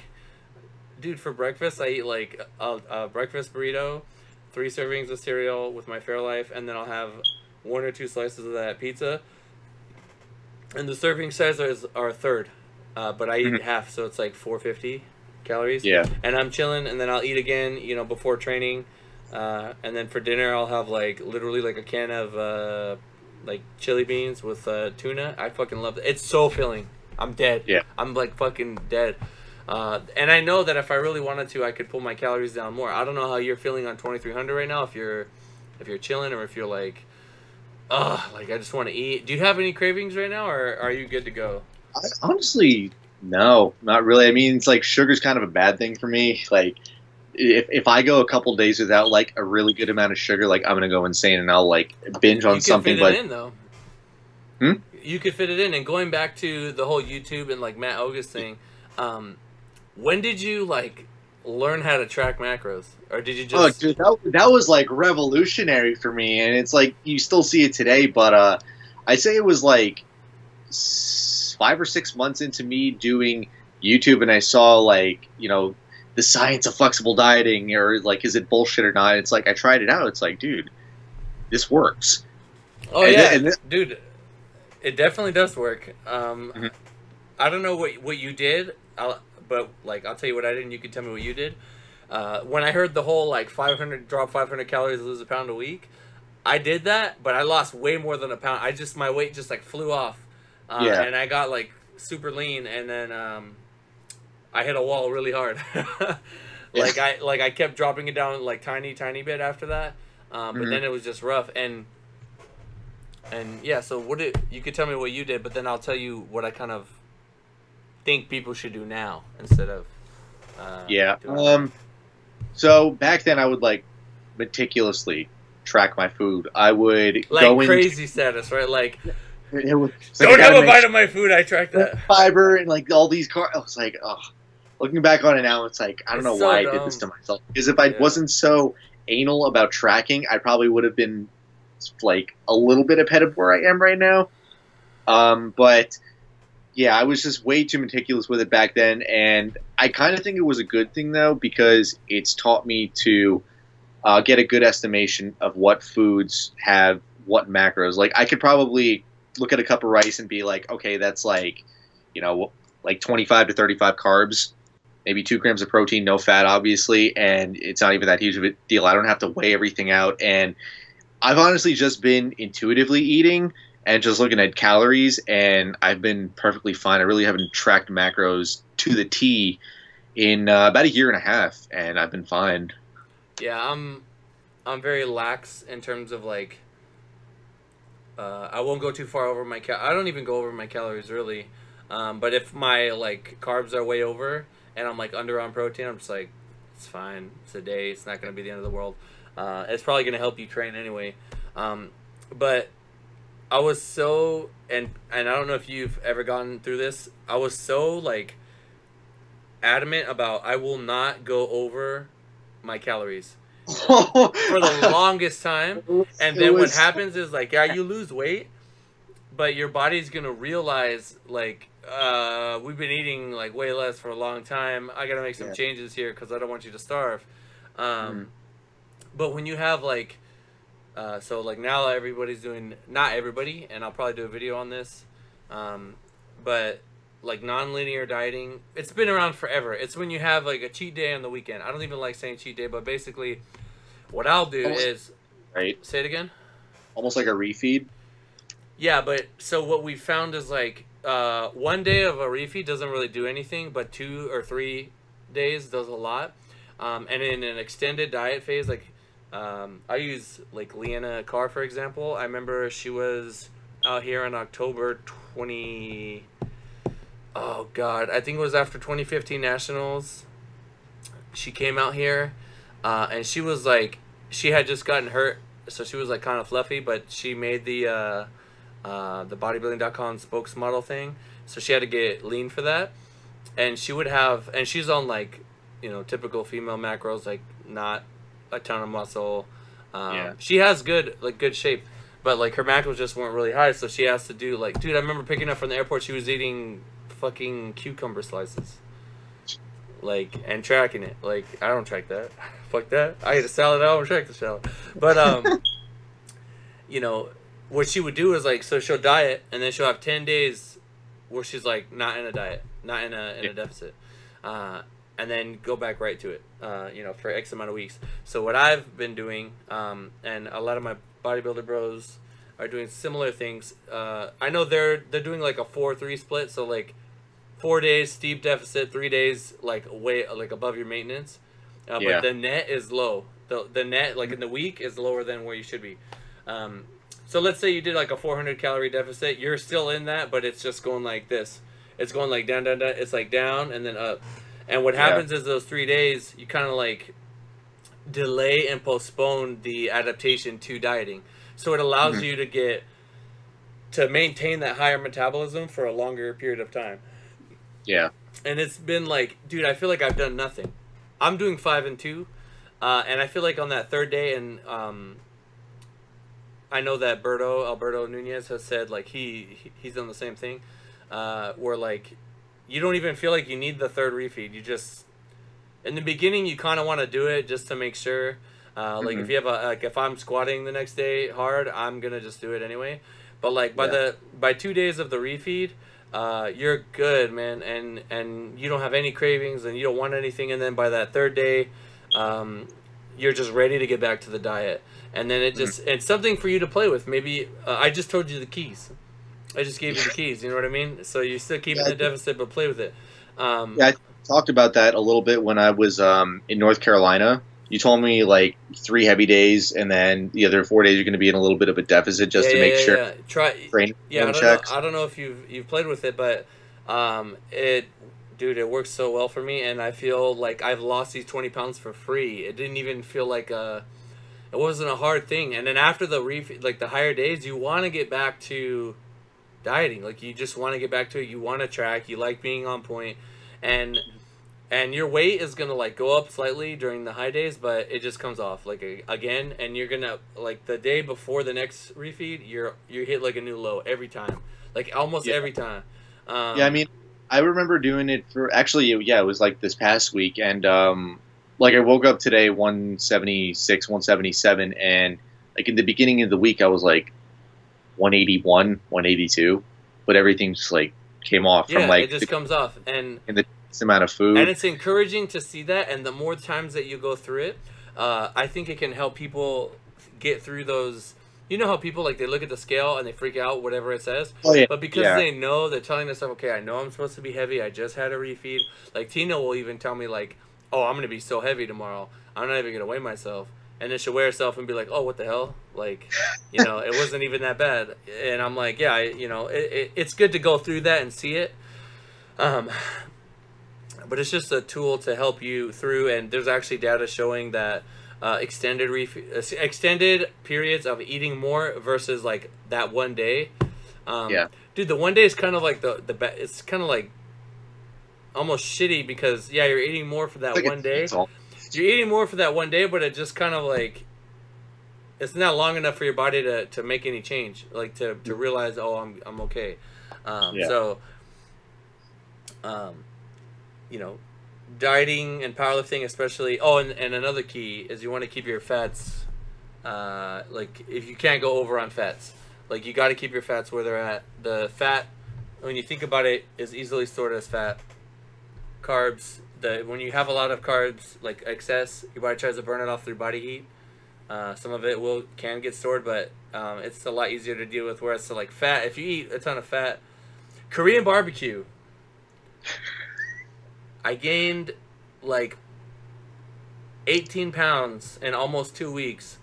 dude, for breakfast I eat like a breakfast burrito, 3 servings of cereal with my Fairlife, and then I'll have 1 or 2 slices of that pizza. And the serving size are a third, but I eat half, so it's like 450 calories. Yeah. And I'm chilling, and then I'll eat again, before training, and then for dinner I'll have like literally like a can of like chili beans with tuna. I fucking love it. It's so filling. I'm dead. Yeah. I'm like fucking dead. And I know that if I really wanted to, I could pull my calories down more. I don't know how you're feeling on 2,300 right now. If you're chilling, or if you're like, like I just want to eat. Do you have any cravings right now, or are you good to go? Honestly, no, not really. I mean, it's like sugar's kind of a bad thing for me. Like, if I go a couple days without like a really good amount of sugar, like I'm gonna go insane and I'll like binge on You could something. fit it in though. Hmm? You could fit it in. And going back to the whole YouTube and like Matt Oga's thing, when did you like learn how to track macros, or did you Oh, just? dude, that was like revolutionary for me, and it's like you still see it today. But I'd say it was like 5 or 6 months into me doing YouTube, and I saw like the science of flexible dieting, or like is it bullshit or not? It's like I tried it out. It's like, dude, this works. Oh And yeah, then, dude, it definitely does work. Mhm. I don't know what you did, but like I'll tell you what I did, and you can tell me what you did. When I heard the whole like 500 calories, lose a pound a week, I did that, but I lost way more than a pound. My weight just like flew off, Yeah. and I got like super lean, and then I hit a wall really hard. Like I kept dropping it down like tiny bit after that, but then it was just rough. And yeah, so you could tell me what you did, but then I'll tell you what I kind of think people should do now instead of Yeah. doing So back then, I would like meticulously track my food. I would like go in. crazy status, right? Like It was, it's like, I don't gotta have a make bite of my food. I track that. fiber and like all these carbs. I was like, oh. Looking back on it now, it's like I don't It's know so why I dumb. did this to myself. Because if I wasn't so anal about tracking, I probably would have been like a little bit ahead of where I am right now. But yeah, I was just way too meticulous with it back then, and I kind of think it was a good thing though because it's taught me to get a good estimation of what foods have what macros. Like I could probably look at a cup of rice and be like, okay, that's like, like 25 to 35 carbs, maybe 2 grams of protein, no fat, obviously, and it's not even that huge of a deal. I don't have to weigh everything out, and I've honestly just been intuitively eating and just looking at calories, and I've been perfectly fine. I really haven't tracked macros to the T in about a year and a half, and I've been fine. Yeah, I'm very lax in terms of like I won't go too far over I don't even go over my calories really. But if my like carbs are way over and I'm like under on protein, I'm just like, it's fine. It's a day. It's not gonna be the end of the world. It's probably gonna help you train anyway. But I was so and I don't know if you've ever gone through this. I was so like adamant about I will not go over my calories for the longest time. And then what happens is like, yeah, you lose weight, but your body's gonna realize like we've been eating like way less for a long time. I gotta make some changes here because I don't want you to starve. But when you have like so like now everybody's doing, not everybody, and I'll probably do a video on this, but like nonlinear dieting, it's been around forever. It's when you have like a cheat day on the weekend. I don't even like saying cheat day, but basically what I'll do is say it again. Almost like a refeed. Yeah, but so what we found is like 1 day of a refeed doesn't really do anything, but 2 or 3 days does a lot. And in an extended diet phase, like I use like Leanna Carr, for example. I remember she was out here in October 20. Oh God, I think it was after 2015 Nationals. She came out here, and she was like, she had just gotten hurt, so she was like kind of fluffy, but she made the bodybuilding.com spokesmodel thing, so she had to get lean for that, and she would have, and she's on like, typical female macros, like not a ton of muscle. She has good shape, but like her macros just weren't really high, so she has to do like, dude, I remember picking up from the airport, she was eating fucking cucumber slices, like, and tracking it. Like, I don't track that. Fuck that. I eat a salad. I don't track the salad. But what she would do is like, so she'll diet, and then she'll have 10 days where she's like not in a diet, not in a deficit, and then go back right to it, for X amount of weeks. So what I've been doing, and a lot of my bodybuilder bros are doing similar things. I know they're doing like a 4-3 split, so like 4 days steep deficit, 3 days like way like above your maintenance, but the net is low. The net like in the week is lower than where you should be. So let's say you did like a 400 calorie deficit, you're still in that, but it's just going like this. It's going like down, down, down. It's like down and then up. And what happens is those 3 days, you kind of like delay and postpone the adaptation to dieting. So it allows Mm-hmm. you to maintain that higher metabolism for a longer period of time. Yeah. And it's been like, dude, I feel like I've done nothing. I'm doing 5 and 2, and I feel like on that third day, and I know that Alberto Nunez has said like he's done the same thing, where like you don't even feel like you need the third refeed. You just in the beginning you kind of want to do it just to make sure. Like if you have if I'm squatting the next day hard, I'm gonna just do it anyway. But like by 2 days of the refeed, you're good, man, and you don't have any cravings and you don't want anything. And then by that third day, you're just ready to get back to the diet. And then it's something for you to play with. Maybe I just told you the keys. I just gave you the keys. You know what I mean? So you're still keeping the deficit, but play with it. I talked about that a little bit when I was in North Carolina. You told me like 3 heavy days, and then the other 4 days you're going to be in a little bit of a deficit just to make sure. Try. Yeah, I don't know if you've played with it, but dude, it works so well for me, and I feel like I've lost these 20 pounds for free. It didn't even feel like it wasn't a hard thing. And then after the like the higher days, you want to get back to dieting. Like you just want to get back to it. You want to track. You like being on point, and your weight is gonna like go up slightly during the high days, but it just comes off like again. And you're gonna like the day before the next refeed, you hit like a new low every time, like almost every time. I mean, I remember doing it for actually, it was like this past week, and like I woke up today 176, 177, and like in the beginning of the week I was like 181, 182, but everything just like came off from like it just comes off, and in the amount of food. And it's encouraging to see that, and the more times that you go through it, I think it can help people get through those. You know how people like they look at the scale and they freak out whatever it says, but because they know, they're telling themselves, okay, I know I'm supposed to be heavy. I just had a refeed. Like Tina will even tell me like, oh, I'm gonna be so heavy tomorrow. I'm not even gonna weigh myself. And then she'll weigh herself and be like, oh, what the hell? Like, you know, it wasn't even that bad. And I'm like, yeah, it's good to go through that and see it. But it's just a tool to help you through, and there's actually data showing that extended periods of eating more versus like that 1 day. Dude, the 1 day is kind of like it's kind of like almost shitty because you're eating more for that 1 day. You're eating more for that 1 day, but it just kind of like it's not long enough for your body to make any change, like to realize, oh, I'm okay. You know, dieting and powerlifting especially. Oh, and another key is you want to keep your fats, like if you can't go over on fats, like you got to keep your fats where they're at. The fat, when you think about it, is easily stored as fat. Carbs, when you have a lot of carbs, like excess, your body tries to burn it off through body heat. Some of it can get stored, but it's a lot easier to deal with. Whereas like fat, if you eat a ton of fat, Korean barbecue. I gained like 18 pounds in almost 2 weeks.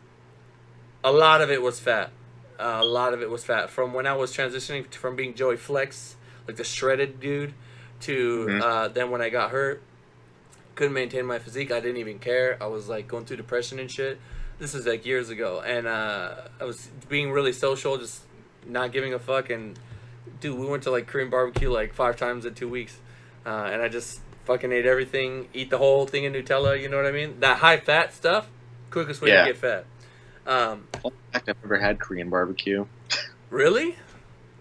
A lot of it was fat. From when I was transitioning from being Joey Flexx, like the shredded dude, to then when I got hurt, couldn't maintain my physique. I didn't even care. I was like going through depression and shit. This is like years ago. And I was being really social, just not giving a fuck. And dude, we went to like Korean barbecue like 5 times in 2 weeks. And I just fucking ate everything, eat the whole thing in Nutella, you know what I mean? That high fat stuff, quickest way to get fat. I've never had Korean barbecue. Really?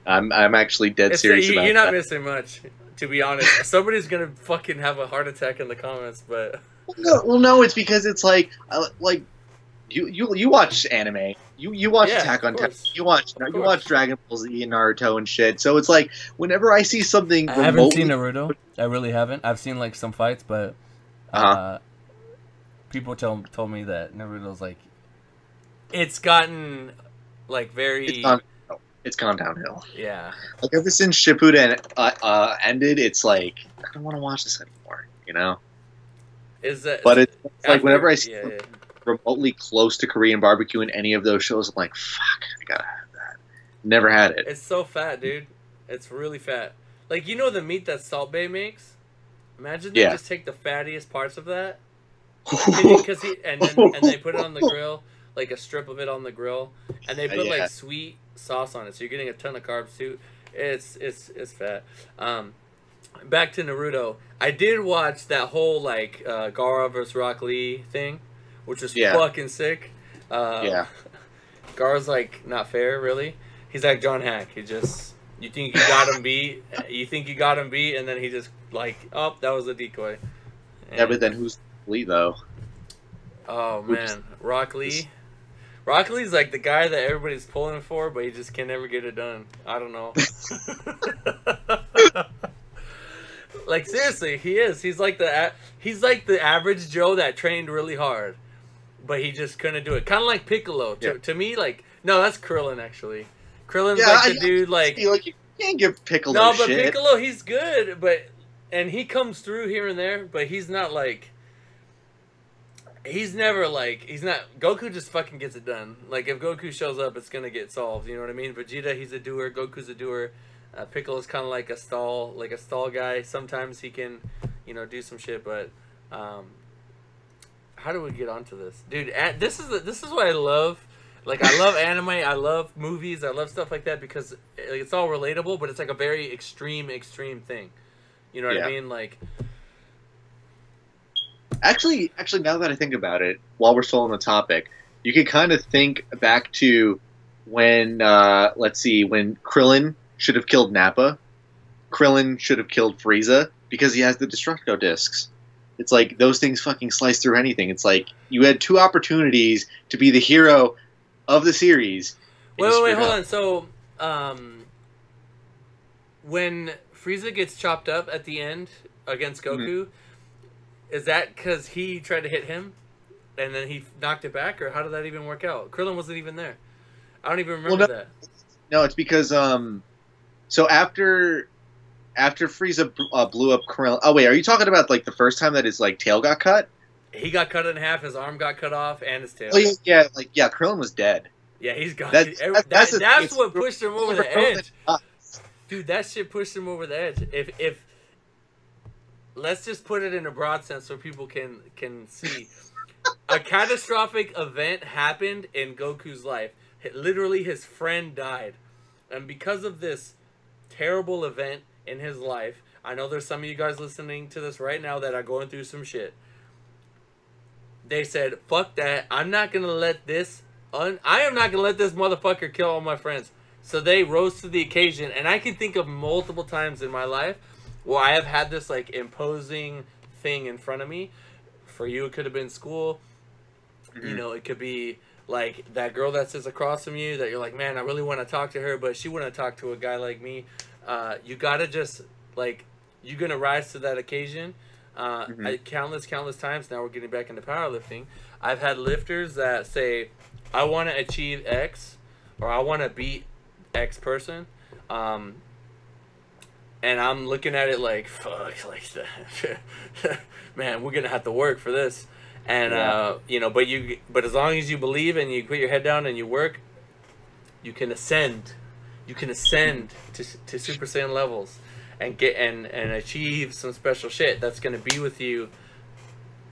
I'm actually dead serious about that. You're not missing much, to be honest. Somebody's gonna fucking have a heart attack in the comments, but no, it's because it's like you watch anime, you watch Attack on Titan, you watch Dragon Ball Z and Naruto and shit. So it's like whenever I see something, I haven't seen Naruto. I really haven't. I've seen like some fights, but people told me that Naruto's like it's gotten like very. It's gone downhill. Yeah. Like ever since Shippuden ended, it's like I don't want to watch this anymore. You know. Is that? But it's like whenever I see remotely close to Korean barbecue in any of those shows, I'm like, fuck, I gotta have that. Never had it. It's so fat, dude. It's really fat. Like the meat that Salt Bay makes. Imagine they just take the fattiest parts of that Because and they put it on the grill, like a strip of it on the grill, and they put like sweet sauce on it, so you're getting a ton of carbs too. It's fat. Back to Naruto. I did watch that whole like Gaara versus Rock Lee thing, which was fucking sick. Gaara's like not fair, really. He's like John Hack. He just you think you got him beat, and then he just like, oh, that was a decoy. And, but then who's Lee though? Oh man, Rock Lee. Rock Lee's like the guy that everybody's pulling for, but he just can never get it done. I don't know. Like seriously, he is. He's like the average Joe that trained really hard, but he just couldn't do it. Kind of like Piccolo. To me, like no, that's Krillin actually. Krillin's like the dude like you can't give Piccolo no, but shit. Piccolo he's good, and he comes through here and there, but he's not like. He's never like he's not Goku just fucking gets it done. Like if Goku shows up, it's gonna get solved. You know what I mean? Vegeta, he's a doer. Goku's a doer. Piccolo's kind of like a stall guy. Sometimes he can, do some shit. But how do we get onto this, dude? This is what I love. Like I love anime. I love movies. I love stuff like that because it's all relatable. But it's like a very extreme thing. You know what I mean? Like. Actually, now that I think about it, while we're still on the topic, you can kind of think back to when, when Krillin should have killed Nappa. Krillin should have killed Frieza because he has the Destructo discs. It's like those things fucking slice through anything. It's like you had two opportunities to be the hero of the series. Wait, hold on. So, when Frieza gets chopped up at the end against Goku, is that because he tried to hit him, and then he knocked it back, or how did that even work out? Krillin wasn't even there. I don't even remember that. No, it's because so after Frieza blew up Krillin. Oh wait, are you talking about like the first time that his like tail got cut? He got cut in half. His arm got cut off, and his tail. Oh yeah, Krillin was dead. Yeah, he's gone. That's what pushed him over the edge. Dude, that shit pushed him over the edge. If let's just put it in a broad sense so people can see. A catastrophic event happened in Goku's life. Literally, his friend died. And because of this terrible event in his life, I know there's some of you guys listening to this right now that are going through some shit. They said, fuck that. I am not going to let this motherfucker kill all my friends. So they rose to the occasion. And I can think of multiple times in my life where I have had this like imposing thing in front of me. For you, it could have been school. It could be like that girl that sits across from you that you're like, man, I really want to talk to her, but she wouldn't talk to a guy like me. You gotta just like, you're gonna rise to that occasion. Countless times. Now we're getting back into powerlifting. I've had lifters that say, I want to achieve X, or I want to beat X person. And I'm looking at it like, fuck, like that. Man, we're gonna have to work for this. And but as long as you believe and you put your head down and you work, you can ascend. You can ascend to Super Saiyan levels and get and achieve some special shit that's gonna be with you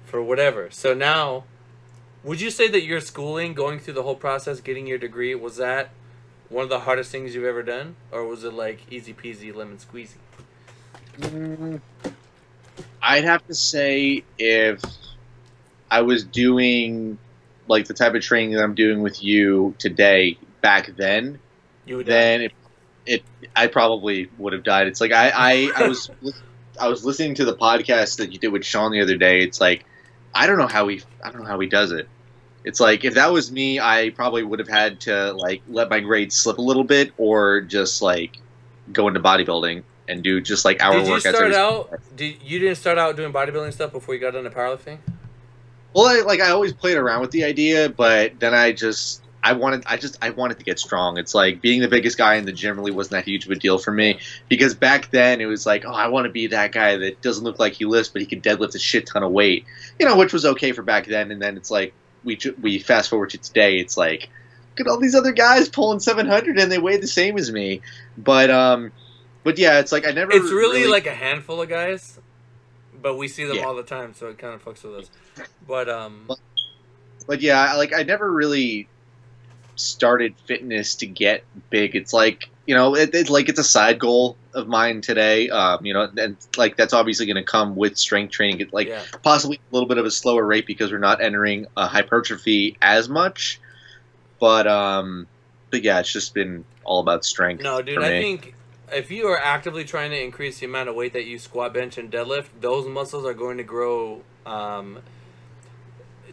for whatever. So now, would you say that your schooling, going through the whole process, getting your degree, was that one of the hardest things you've ever done, or was it like easy peasy lemon squeezy? I'd have to say if I was doing like the type of training that I'm doing with you today back then, I probably would have died. It's like I was listening to the podcast that you did with Sean the other day. It's like I don't know how he does it. It's like if that was me, I probably would have had to like let my grades slip a little bit, or just like go into bodybuilding and do just like hour workouts. You didn't start out doing bodybuilding stuff before you got into powerlifting? Well, I always played around with the idea, but then I wanted to get strong. It's like being the biggest guy in the gym really wasn't that huge of a deal for me, because back then it was like, oh, I want to be that guy that doesn't look like he lifts, but he can deadlift a shit ton of weight, which was okay for back then. And then it's like we fast forward to today. It's like, look at all these other guys pulling 700 and they weigh the same as me. But yeah, it's like I never. It's really like a handful of guys. but we see them Yeah. all the time, so it kind of fucks with us. But But yeah, like I never really started fitness to get big. It's like, it's a side goal of mine today. And like that's obviously going to come with strength training. It's like yeah. possibly a little bit of a slower rate because we're not entering hypertrophy as much. But yeah, it's just been all about strength No, dude, for I me. think if you are actively trying to increase the amount of weight that you squat, bench, and deadlift, those muscles are going to grow.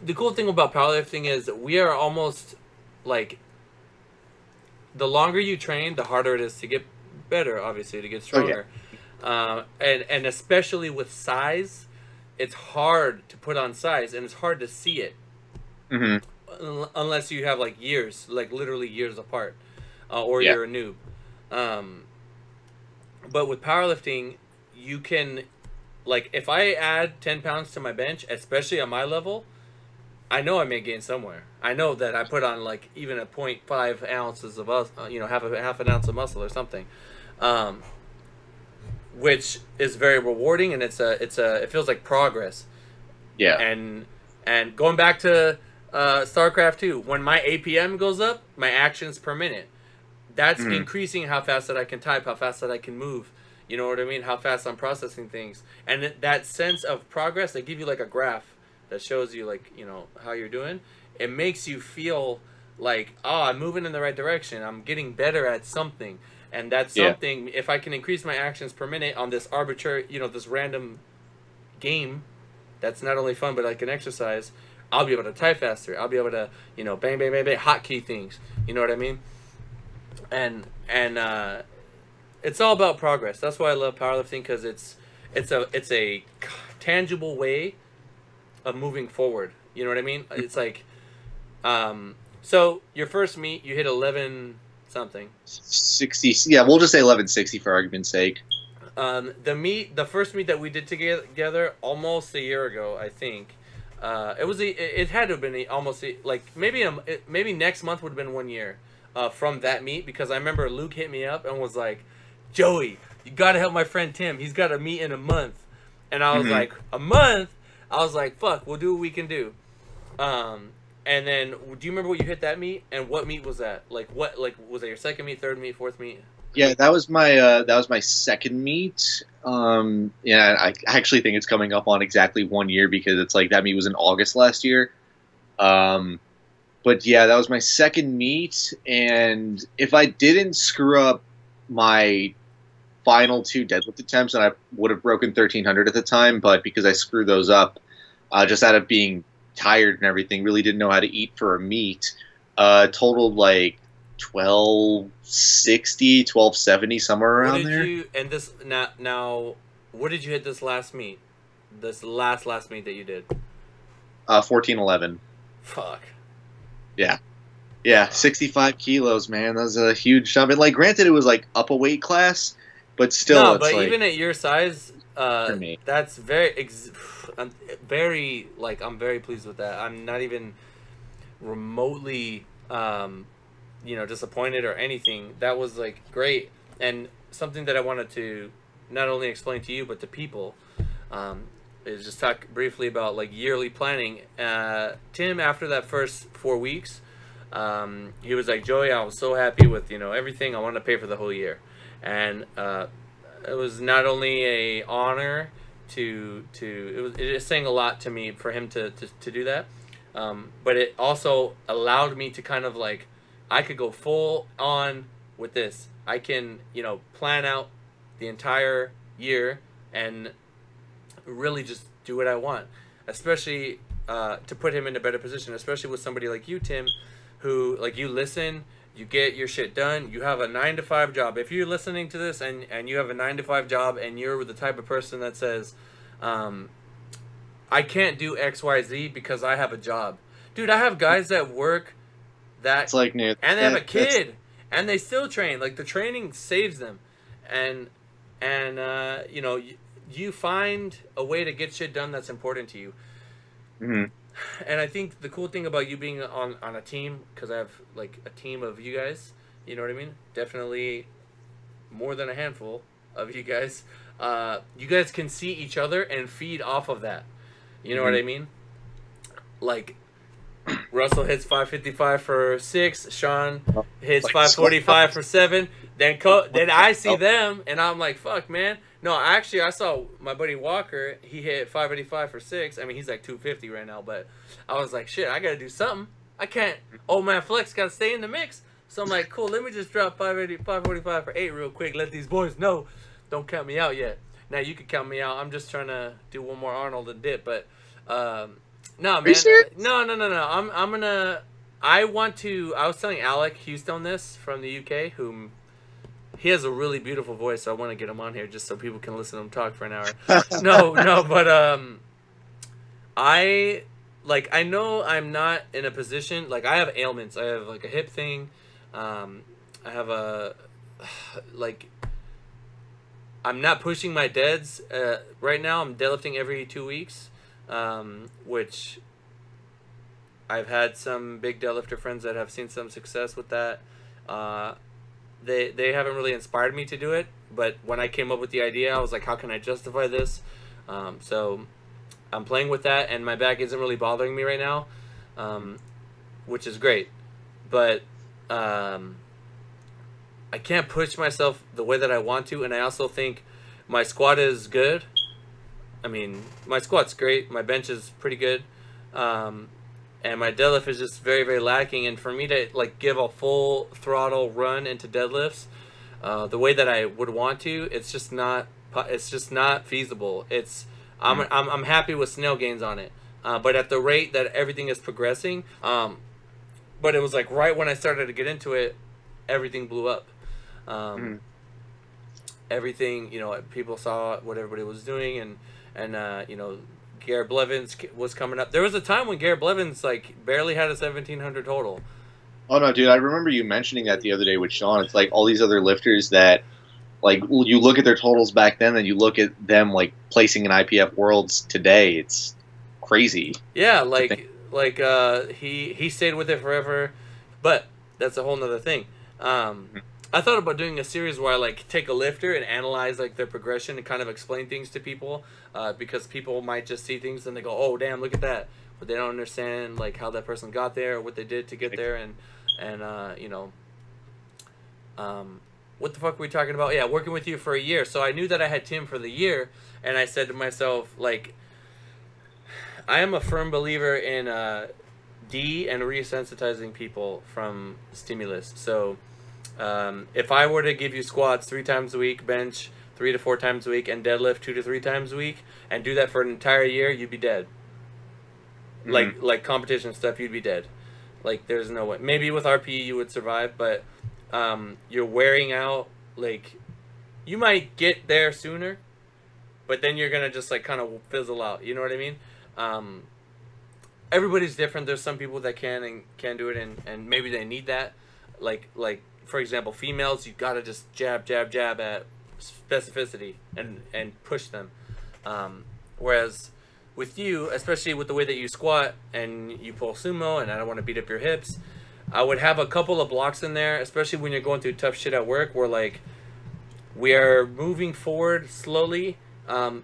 The cool thing about powerlifting is we are almost like the longer you train, the harder it is to get better. Obviously, to get Oh yeah, stronger, and especially with size, it's hard to put on size, and it's hard to see it hmm unless you have like years, like literally years apart, or yeah, you're a noob. Um, but with powerlifting, you can, like, if I add 10 pounds to my bench, especially on my level, I know I may gain somewhere. I know that I put on like even a 0.5 ounces of half an ounce of muscle or something, um, which is very rewarding, and it feels like progress. yeah. And going back to StarCraft 2, when my APM goes up, my actions per minute, that's hmm increasing how fast that I can type, how fast that I can move. You know what I mean? How fast I'm processing things, and that sense of progress, they give you like a graph that shows you like how you're doing. It makes you feel like, oh, I'm moving in the right direction. I'm getting better at something, and that's Yeah. something. If I can increase my actions per minute on this arbitrary, this random game, that's not only fun but like an exercise. I'll be able to type faster. I'll be able to bang bang bang bang hotkey things. You know what I mean? And it's all about progress. That's why I love powerlifting, because it's a tangible way of moving forward. You know what I mean? It's like, so your first meet, you hit 11 something. 60. Yeah, we'll just say 1160 for argument's sake. The first meet that we did together almost a year ago, I think. It had to have been like maybe next month would have been 1 year from that meet, because I remember Luke hit me up and was like, Joey, you got to help my friend Tim. He's got a meet in a month. And I was hmm like, a month? I was like, fuck, we'll do what we can do. And then, do you remember what you hit that meet? And what meet was that? Like, was that your second meet, third meet, fourth meet? Yeah, that was my second meet. Yeah, I actually think it's coming up on exactly 1 year because it's like that meet was in August last year. Um, but yeah, that was my second meet, and if I didn't screw up my final two deadlift attempts, then I would have broken 1300 at the time. But because I screwed those up, just out of being tired and everything, really didn't know how to eat for a meet, totaled like 1260, 1270, somewhere What around did there. you, and this, now, what did you hit this last meet? This last meet that you did? 1411. Fuck. Yeah. Yeah, 65 kilos, man. That was a huge jump. And, like, granted, it was, like, up a weight class, but still, No, it's but like, even at your size, for me. that's I'm I'm very pleased with that. I'm not even remotely, disappointed or anything. That was, like, great. And something that I wanted to not only explain to you, but to people, is just talk briefly about, like, yearly planning. Tim, after that first 4 weeks, he was like, Joey, I was so happy with, everything. I wanted to pay for the whole year. And it was not only a honor it is saying a lot to me for him to do that, but it also allowed me to kind of like, I could go full on with this. I can plan out the entire year and really just do what I want, especially to put him in a better position, especially with somebody like you, Tim, who, like, you listen, you get your shit done, you have a 9-to-5 job. If you're listening to this and you have a 9-to-5 job and you're the type of person that says, I can't do XYZ because I have a job. Dude, I have guys that work that, It's like, no, and they have a kid, and they still train. Like, the training saves them. And you find a way to get shit done that's important to you. hmm And I think the cool thing about you being on a team, because I have like a team of you guys, you know what I mean? Definitely more than a handful of you guys. you guys can see each other and feed off of that. You know what I mean? Like, Russell hits 555 for 6. Sean hits 545 for 7. Then I see them, and I'm like, fuck, man. No, actually, I saw my buddy Walker. He hit 585 for 6. I mean, he's like 250 right now, but I was like, shit, I got to do something. I can't. Oh, man, Flex got to stay in the mix. So I'm like, cool, let me just drop 545 for 8 real quick. Let these boys know. Don't count me out yet. Now, you can count me out. I'm just trying to do one more Arnold and dip, but... no, man. No. I'm gonna. I was telling Alec Houston this from the UK, whom he has a really beautiful voice. So I want to get him on here just so people can listen to him talk for an hour. But I know I'm not in a position, like, I have ailments. I have like a hip thing. I have I'm not pushing my deads right now. I'm deadlifting every 2 weeks. Which I've had some big deadlifter friends that have seen some success with that. They haven't really inspired me to do it, but when I came up with the idea, I was like, how can I justify this? So I'm playing with that, and my back isn't really bothering me right now, which is great. But I can't push myself the way that I want to, and I also think my squat is good. I mean, my squat's great. My bench is pretty good. And my deadlift is just very, very lacking. And for me to, like, give a full throttle run into deadlifts the way that I would want to, it's just not feasible. I'm happy with snail gains on it. But at the rate that everything is progressing, but it was like right when I started to get into it, everything blew up. Everything, people saw what everybody was doing, and Garrett Blevins was coming up. There was a time when Garrett Blevins barely had a 1700 total. Oh no, dude! I remember you mentioning that the other day with Sean. It's like all these other lifters that, you look at their totals back then, and you look at them placing in IPF Worlds today. It's crazy. Yeah, he stayed with it forever, but that's a whole nother thing. I thought about doing a series where I take a lifter and analyze their progression and kind of explain things to people, because people might just see things and they go, "Oh, damn, look at that," but they don't understand how that person got there or what they did to get there, and what the fuck were we talking about? Yeah, working with you for a year. So I knew that I had Tim for the year, and I said to myself, I am a firm believer in and resensitizing people from stimulus. So if I were to give you squats 3 times a week, bench 3 to 4 times a week, and deadlift 2 to 3 times a week, and do that for an entire year, you'd be dead. Like competition stuff, you'd be dead. There's no way. Maybe with RPE you would survive, but you're wearing out. You might get there sooner, but then you're gonna just kind of fizzle out. You know what I mean? Everybody's different. There's some people that can do it, and maybe they need that. For example, females, you gotta just jab at specificity and push them. Whereas with you, especially with the way that you squat and you pull sumo, and I don't want to beat up your hips, I would have a couple of blocks in there, especially when you're going through tough shit at work, where we are moving forward slowly, and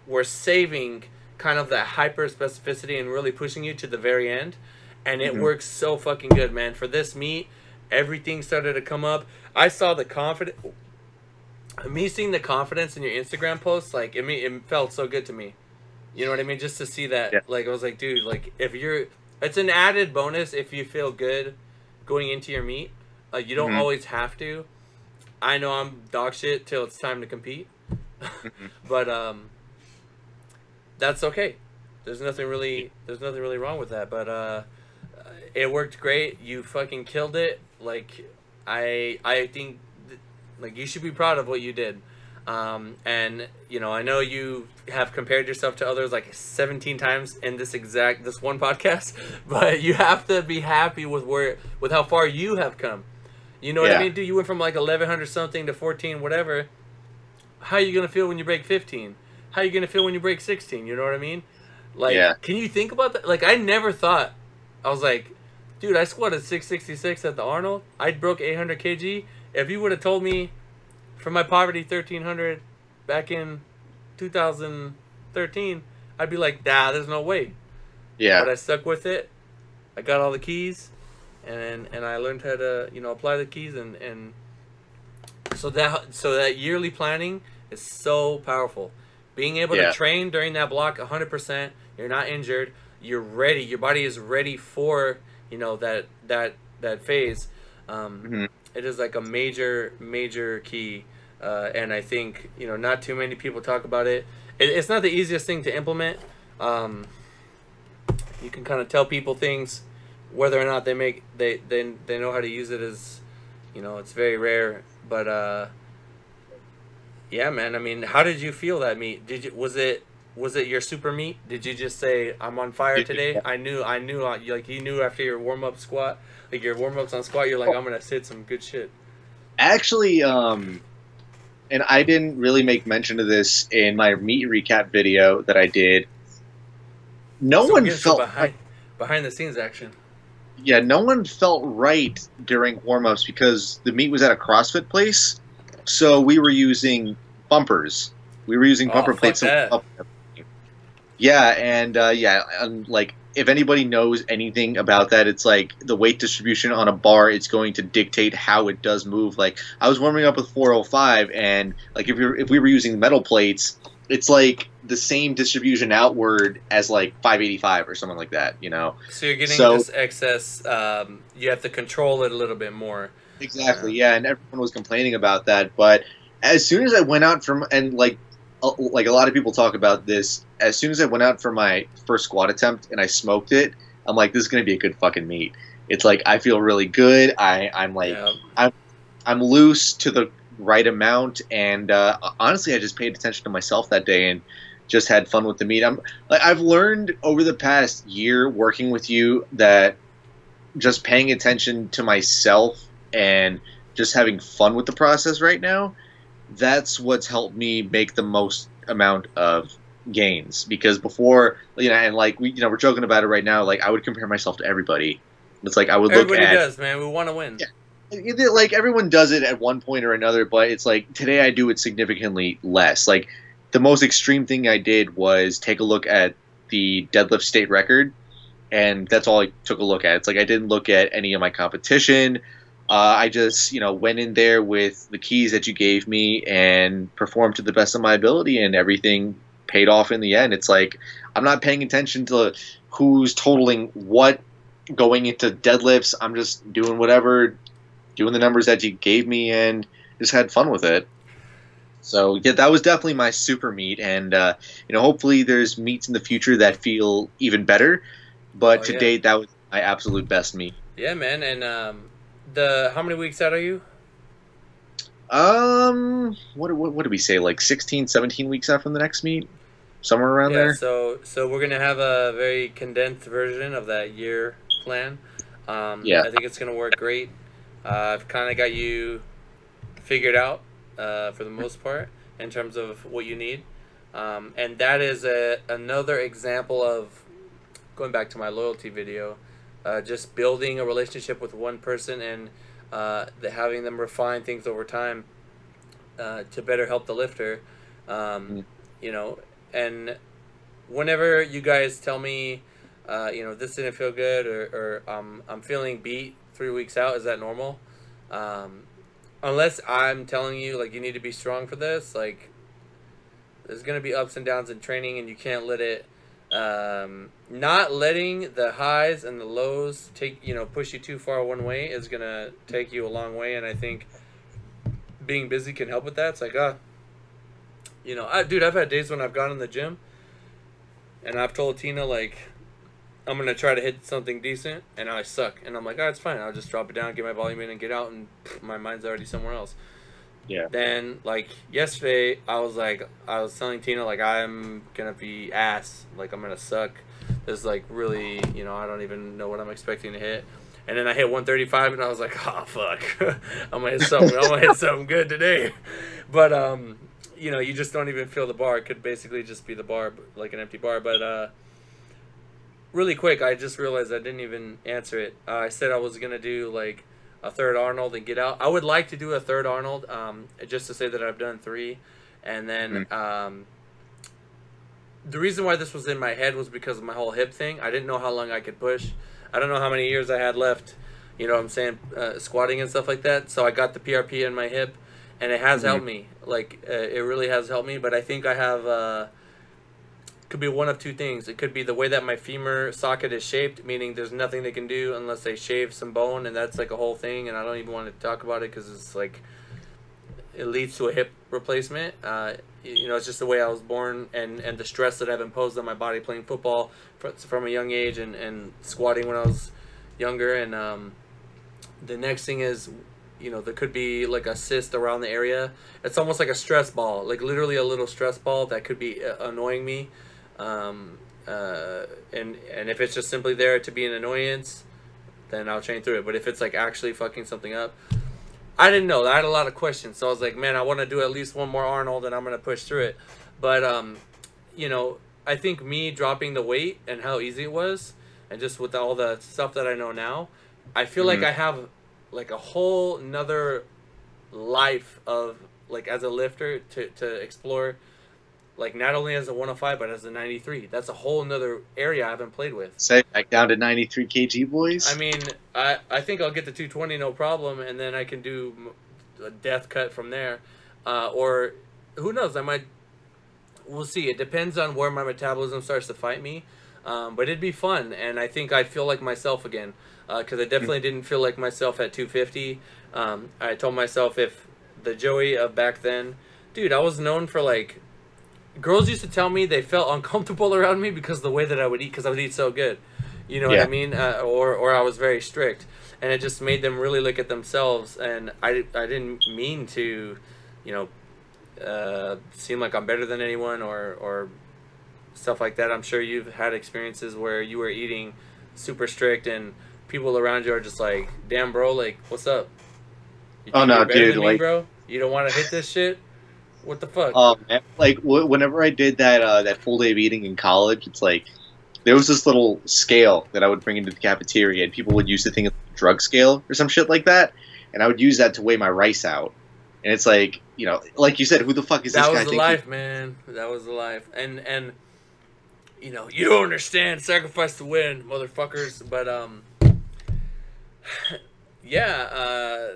we're saving kind of that hyper specificity and really pushing you to the very end, and it works so fucking good, man. For this meet, everything started to come up. I saw the confidence. Me seeing the confidence in your Instagram posts, it felt so good to me. You know what I mean? Just to see that, I was like, dude, it's an added bonus if you feel good going into your meet. You don't always have to. I know I'm dog shit till it's time to compete, but that's okay. There's nothing really wrong with that. But it worked great. You fucking killed it. I think you should be proud of what you did. And I know you have compared yourself to others 17 times in this one podcast, but you have to be happy with how far you have come. You know what I mean? Dude, you went from 1100 something to 14 whatever. How are you gonna feel when you break 15? How are you gonna feel when you break 16? You know what I mean? Can you think about that? I never thought. I was dude, I squatted 666 at the Arnold. I broke 800 kg. If you would have told me from my poverty 1300 back in 2013, I'd be like, nah, there's no way. Yeah. But I stuck with it. I got all the keys, and I learned how to apply the keys, and so that yearly planning is so powerful. Being able to Yeah. train during that block 100%, you're not injured, you're ready. Your body is ready for that phase. Hmm. It is like a major key, and I think not too many people talk about it. It's not the easiest thing to implement. Um, you can kind of tell people things, whether or not they know how to use it is, it's very rare. But yeah, man. I mean, how did you feel that meet? Was it your super meet? Did you just say I'm on fire today? I knew. Like you knew after your warm up squat, like your warm ups on squat. You're like, I'm gonna hit some good shit. Actually, and I didn't really make mention of this in my meet recap video that I did. No So we're one getting some felt right. behind the scenes action. Yeah, no one felt right during warm-ups because the meet was at a CrossFit place, so we were using bumpers. We were using Oh, bumper fuck plates. that. Yeah, and like if anybody knows anything about that, it's like the weight distribution on a bar. It's going to dictate how it does move. Like I was warming up with 405, and like if we were using metal plates, it's like the same distribution outward as like 585 or something like that. So you're getting So just excess. You have to control it a little bit more. exactly, yeah, and everyone was complaining about that. But as soon as I went out from and like a lot of people talk about this, as soon as I went out for my first squat attempt and I smoked it, I'm like, this is gonna be a good fucking meet. It's like I feel really good. I'm like Yeah. I'm loose to the right amount, and honestly, I just paid attention to myself that day and just had fun with the meet. I've learned over the past year working with you that just paying attention to myself and just having fun with the process right now, that's what's helped me make the most amount of gains. Because before, and like we're joking about it right now, like I would compare myself to everybody. It's like I would look Everybody at, does, man. We want to win. like everyone does it at one point or another, but it's like today I do it significantly less. Like the most extreme thing I did was take a look at the deadlift state record, and that's all I took a look at. It's like I didn't look at any of my competition. I just went in there with the keys that you gave me and performed to the best of my ability, and everything paid off in the end. It's like I'm not paying attention to who's totaling what going into deadlifts. I'm just doing whatever, doing the numbers that you gave me, and just had fun with it. So yeah, that was definitely my super meet, and hopefully there's meets in the future that feel even better. But Oh to yeah, date, that was my absolute best meet. yeah, man. And the how many weeks out are you? What did we say? Like 16, 17 weeks out from the next meet, somewhere around Yeah, there. so we're gonna have a very condensed version of that year plan. Yeah. I think it's gonna work great. I've kind of got you figured out for the most part in terms of what you need, and that is another example of going back to my loyalty video, just building a relationship with one person and having them refine things over time to better help the lifter. Um, Mm. you know, and whenever you guys tell me, this didn't feel good or I'm feeling beat 3 weeks out, is that normal? Um, Unless I'm telling you like you need to be strong for this, like there's gonna be ups and downs in training, and you can't let it. Not letting the highs and the lows push you too far one way is gonna take you a long way, and I think being busy can help with that. It's like dude, I've had days when I've gone in the gym and I've told Tina like I'm gonna try to hit something decent and I suck, and I'm like, oh, it's fine. I'll just drop it down, get my volume in, and get out, and my mind's already somewhere else. Yeah. Then like yesterday, I was telling Tina like I'm gonna be ass, like I'm gonna suck. There's like really, I don't even know what I'm expecting to hit. And then I hit 135, and I was like, oh fuck, I'm gonna hit something. I'm gonna hit something good today. But you just don't even feel the bar. It could basically just be the bar, like an empty bar. But really quick, I just realized I didn't even answer it. I said I was gonna do like a third Arnold and get out. I would like to do a third Arnold, just to say that I've done 3, And then the reason why this was in my head was because of my whole hip thing. I didn't know how long I could push. I don't know how many years I had left, you know what I'm saying, squatting and stuff like that. So I got the PRP in my hip, and it has helped me. Like, it really has helped me. But I think I have, could be one of two things. It could be the way that my femur socket is shaped, meaning there's nothing they can do unless they shave some bone, and that's like a whole thing, and I don't even want to talk about it because it's like, it leads to a hip replacement. You know, it's just the way I was born, and the stress that I've imposed on my body playing football from a young age, and squatting when I was younger. And the next thing is, you know, there could be like a cyst around the area. It's almost like a stress ball, like literally a little stress ball that could be annoying me. And if it's just simply there to be an annoyance, then I'll train through it. But if it's like actually fucking something up, I didn't know. I had a lot of questions, so I was like, man, I want to do at least one more Arnold, and I'm gonna push through it. But you know, I think me dropping the weight and how easy it was, and just with all the stuff that I know now, I feel like I have like a whole nother life of like as a lifter to explore. Like, not only as a 105, but as a 93. That's a whole nother area I haven't played with. Say, back down to 93 kg, boys. I mean, I think I'll get to 220 no problem, and then I can do a death cut from there. Or, who knows, I might... We'll see. It depends on where my metabolism starts to fight me. But it'd be fun, and I think I'd feel like myself again. Because I definitely didn't feel like myself at 250. I told myself if the Joey of back then... Dude, I was known for, like... Girls used to tell me they felt uncomfortable around me because of the way that I would eat, because I would eat so good. You know what I mean? Or I was very strict. And it just made them really look at themselves. And I didn't mean to, you know, seem like I'm better than anyone or stuff like that. I'm sure you've had experiences where you were eating super strict and people around you are just like, damn, bro, like, what's up? You oh, no, dude. Like, bro? You don't want to hit this shit? What the fuck? Like, whenever I did that full day of eating in college, it's like there was this little scale that I would bring into the cafeteria, and people would use the thing as a drug scale or some shit like that, and I would use that to weigh my rice out. And it's like, you know, like you said, who the fuck is this guy? That was the life, man. That was the life. And you know, you don't understand. Sacrifice to win, motherfuckers. But yeah.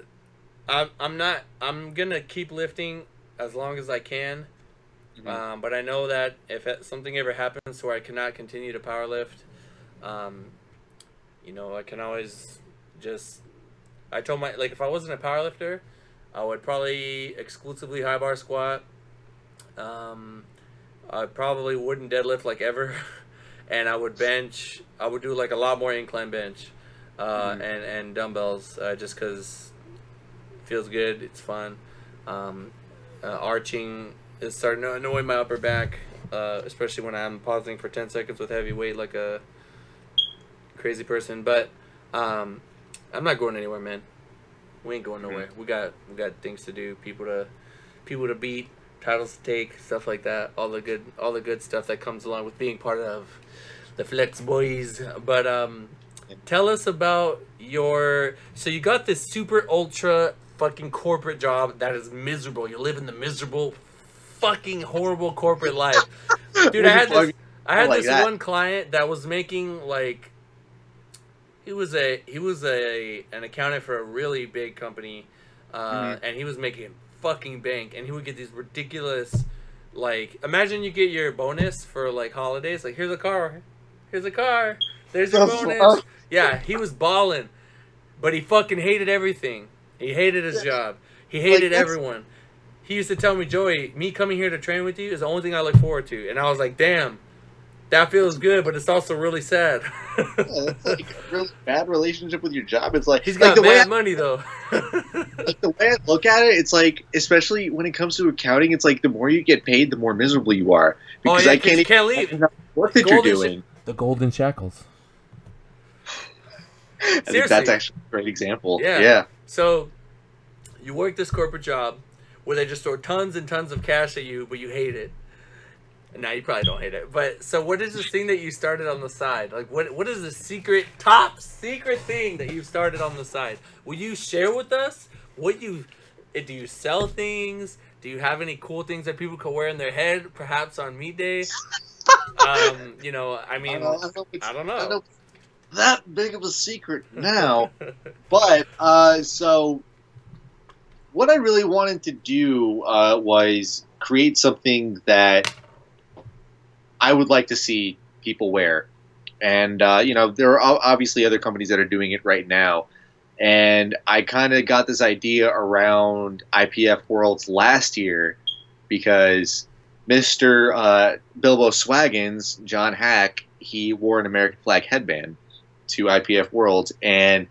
I'm gonna keep lifting as long as I can, but I know that if something ever happens where I cannot continue to powerlift, you know, I can always just, I told my, like, if I wasn't a powerlifter, I would probably exclusively high bar squat. I probably wouldn't deadlift like ever, and I would bench. I would do like a lot more incline bench, and dumbbells, just because it feels good, it's fun. Arching is starting to annoy my upper back, especially when I'm pausing for 10 seconds with heavy weight like a crazy person. But I'm not going anywhere, man. We ain't going nowhere. We got things to do, people to beat, titles to take, stuff like that. All the good stuff that comes along with being part of the Flexx boys. But tell us about so you got this super ultra fucking corporate job that is miserable. You live in the miserable, fucking horrible corporate life. Dude, I had this one client that was making like, he was an accountant for a really big company, and he was making fucking bank, and he would get these ridiculous, like, imagine you get your bonus for like holidays, like, here's a car, there's your bonus. Yeah, he was balling, but he fucking hated everything. He hated his job. He hated everyone. He used to tell me, Joey, me coming here to train with you is the only thing I look forward to. And I was like, damn, that feels good, but it's also really sad. It's like a really bad relationship with your job. It's like, he's got like bad money, though. Like, the way I look at it, it's like, especially when it comes to accounting, it's like the more you get paid, the more miserable you are. Because I can't leave. What that you're doing. The golden shackles. I think that's actually a great example. Yeah. So, you work this corporate job where they just throw tons and tons of cash at you, but you hate it. And now you probably don't hate it. But, so what is this thing that you started on the side? Like, what is the top secret thing that you started on the side? Will you share with us do you sell things? Do you have any cool things that people could wear in their head, perhaps on meat day? You know, I mean, I don't I know. know that big of a secret now, but so what I really wanted to do was create something that I would like to see people wear. And, you know, there are obviously other companies that are doing it right now. And I kind of got this idea around IPF Worlds last year because Mr. Bilbo Swaggins, John Hack, he wore an American flag headband to IPF Worlds. And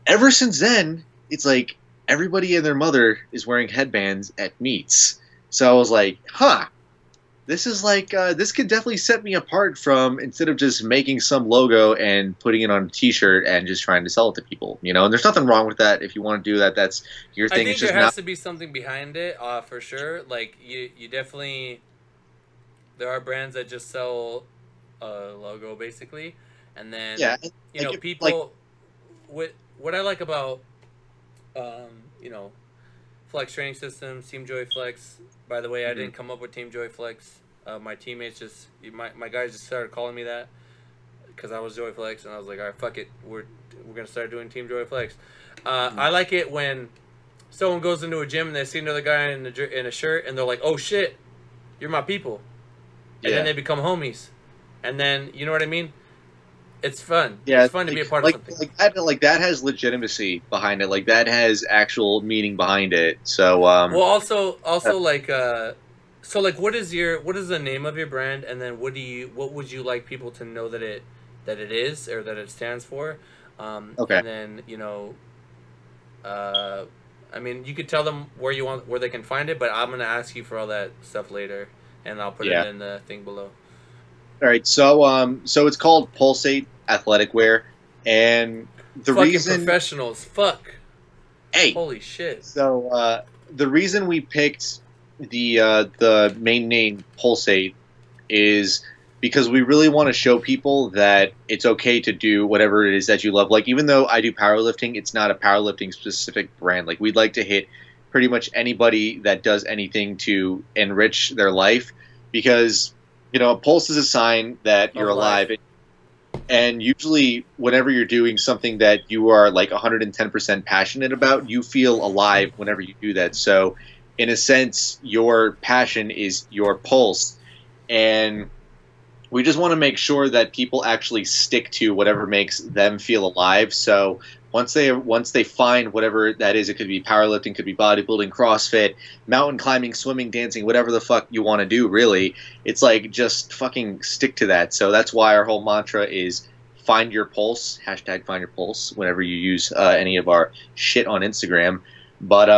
ever since then, it's like everybody and their mother is wearing headbands at meets. So I was like, huh. This is like this could definitely set me apart from instead of just making some logo and putting it on a T-shirt and just trying to sell it to people, you know. And there's nothing wrong with that. If you want to do that, that's your thing. I think it's just there has not to be something behind it, for sure. Like you definitely, there are brands that just sell a logo basically, and then yeah. you know Like, people. What I like about, you know, Flex training systems, Team Joy Flex. By the way, I didn't come up with Team Joy Flex. My teammates just, my guys just started calling me that because I was Joy Flex, and I was like, all right, fuck it, we're gonna start doing Team Joy Flex. I like it when someone goes into a gym and they see another guy in a shirt, and they're like, oh shit, you're my people, and then they become homies, and then you know what I mean. It's fun. Yeah, it's fun to be a part of something like that has legitimacy behind it. Like that has actual meaning behind it. So well, also like so like what is the name of your brand, and then what would you like people to know that it is or that it stands for? Okay. And then you know, I mean, you could tell them where they can find it, but I'm gonna ask you for all that stuff later, and I'll put it in the thing below. All right, so so it's called Pulsate Athletic Wear, and the Fucking reason professionals, fuck. Hey, holy shit. So the reason we picked the main name Pulsate is because we really want to show people that it's okay to do whatever it is that you love. Like, even though I do powerlifting, it's not a powerlifting specific brand. Like, we'd like to hit pretty much anybody that does anything to enrich their life, because you know, a pulse is a sign that you're alive. And usually whenever you're doing something that you are like 110% passionate about, you feel alive whenever you do that. So in a sense, your passion is your pulse. And we just want to make sure that people actually stick to whatever makes them feel alive. So once they find whatever that is, it could be powerlifting, could be bodybuilding, CrossFit, mountain climbing, swimming, dancing, whatever the fuck you want to do, really. It's like, just fucking stick to that. So that's why our whole mantra is find your pulse, hashtag find your pulse, whenever you use any of our shit on Instagram. But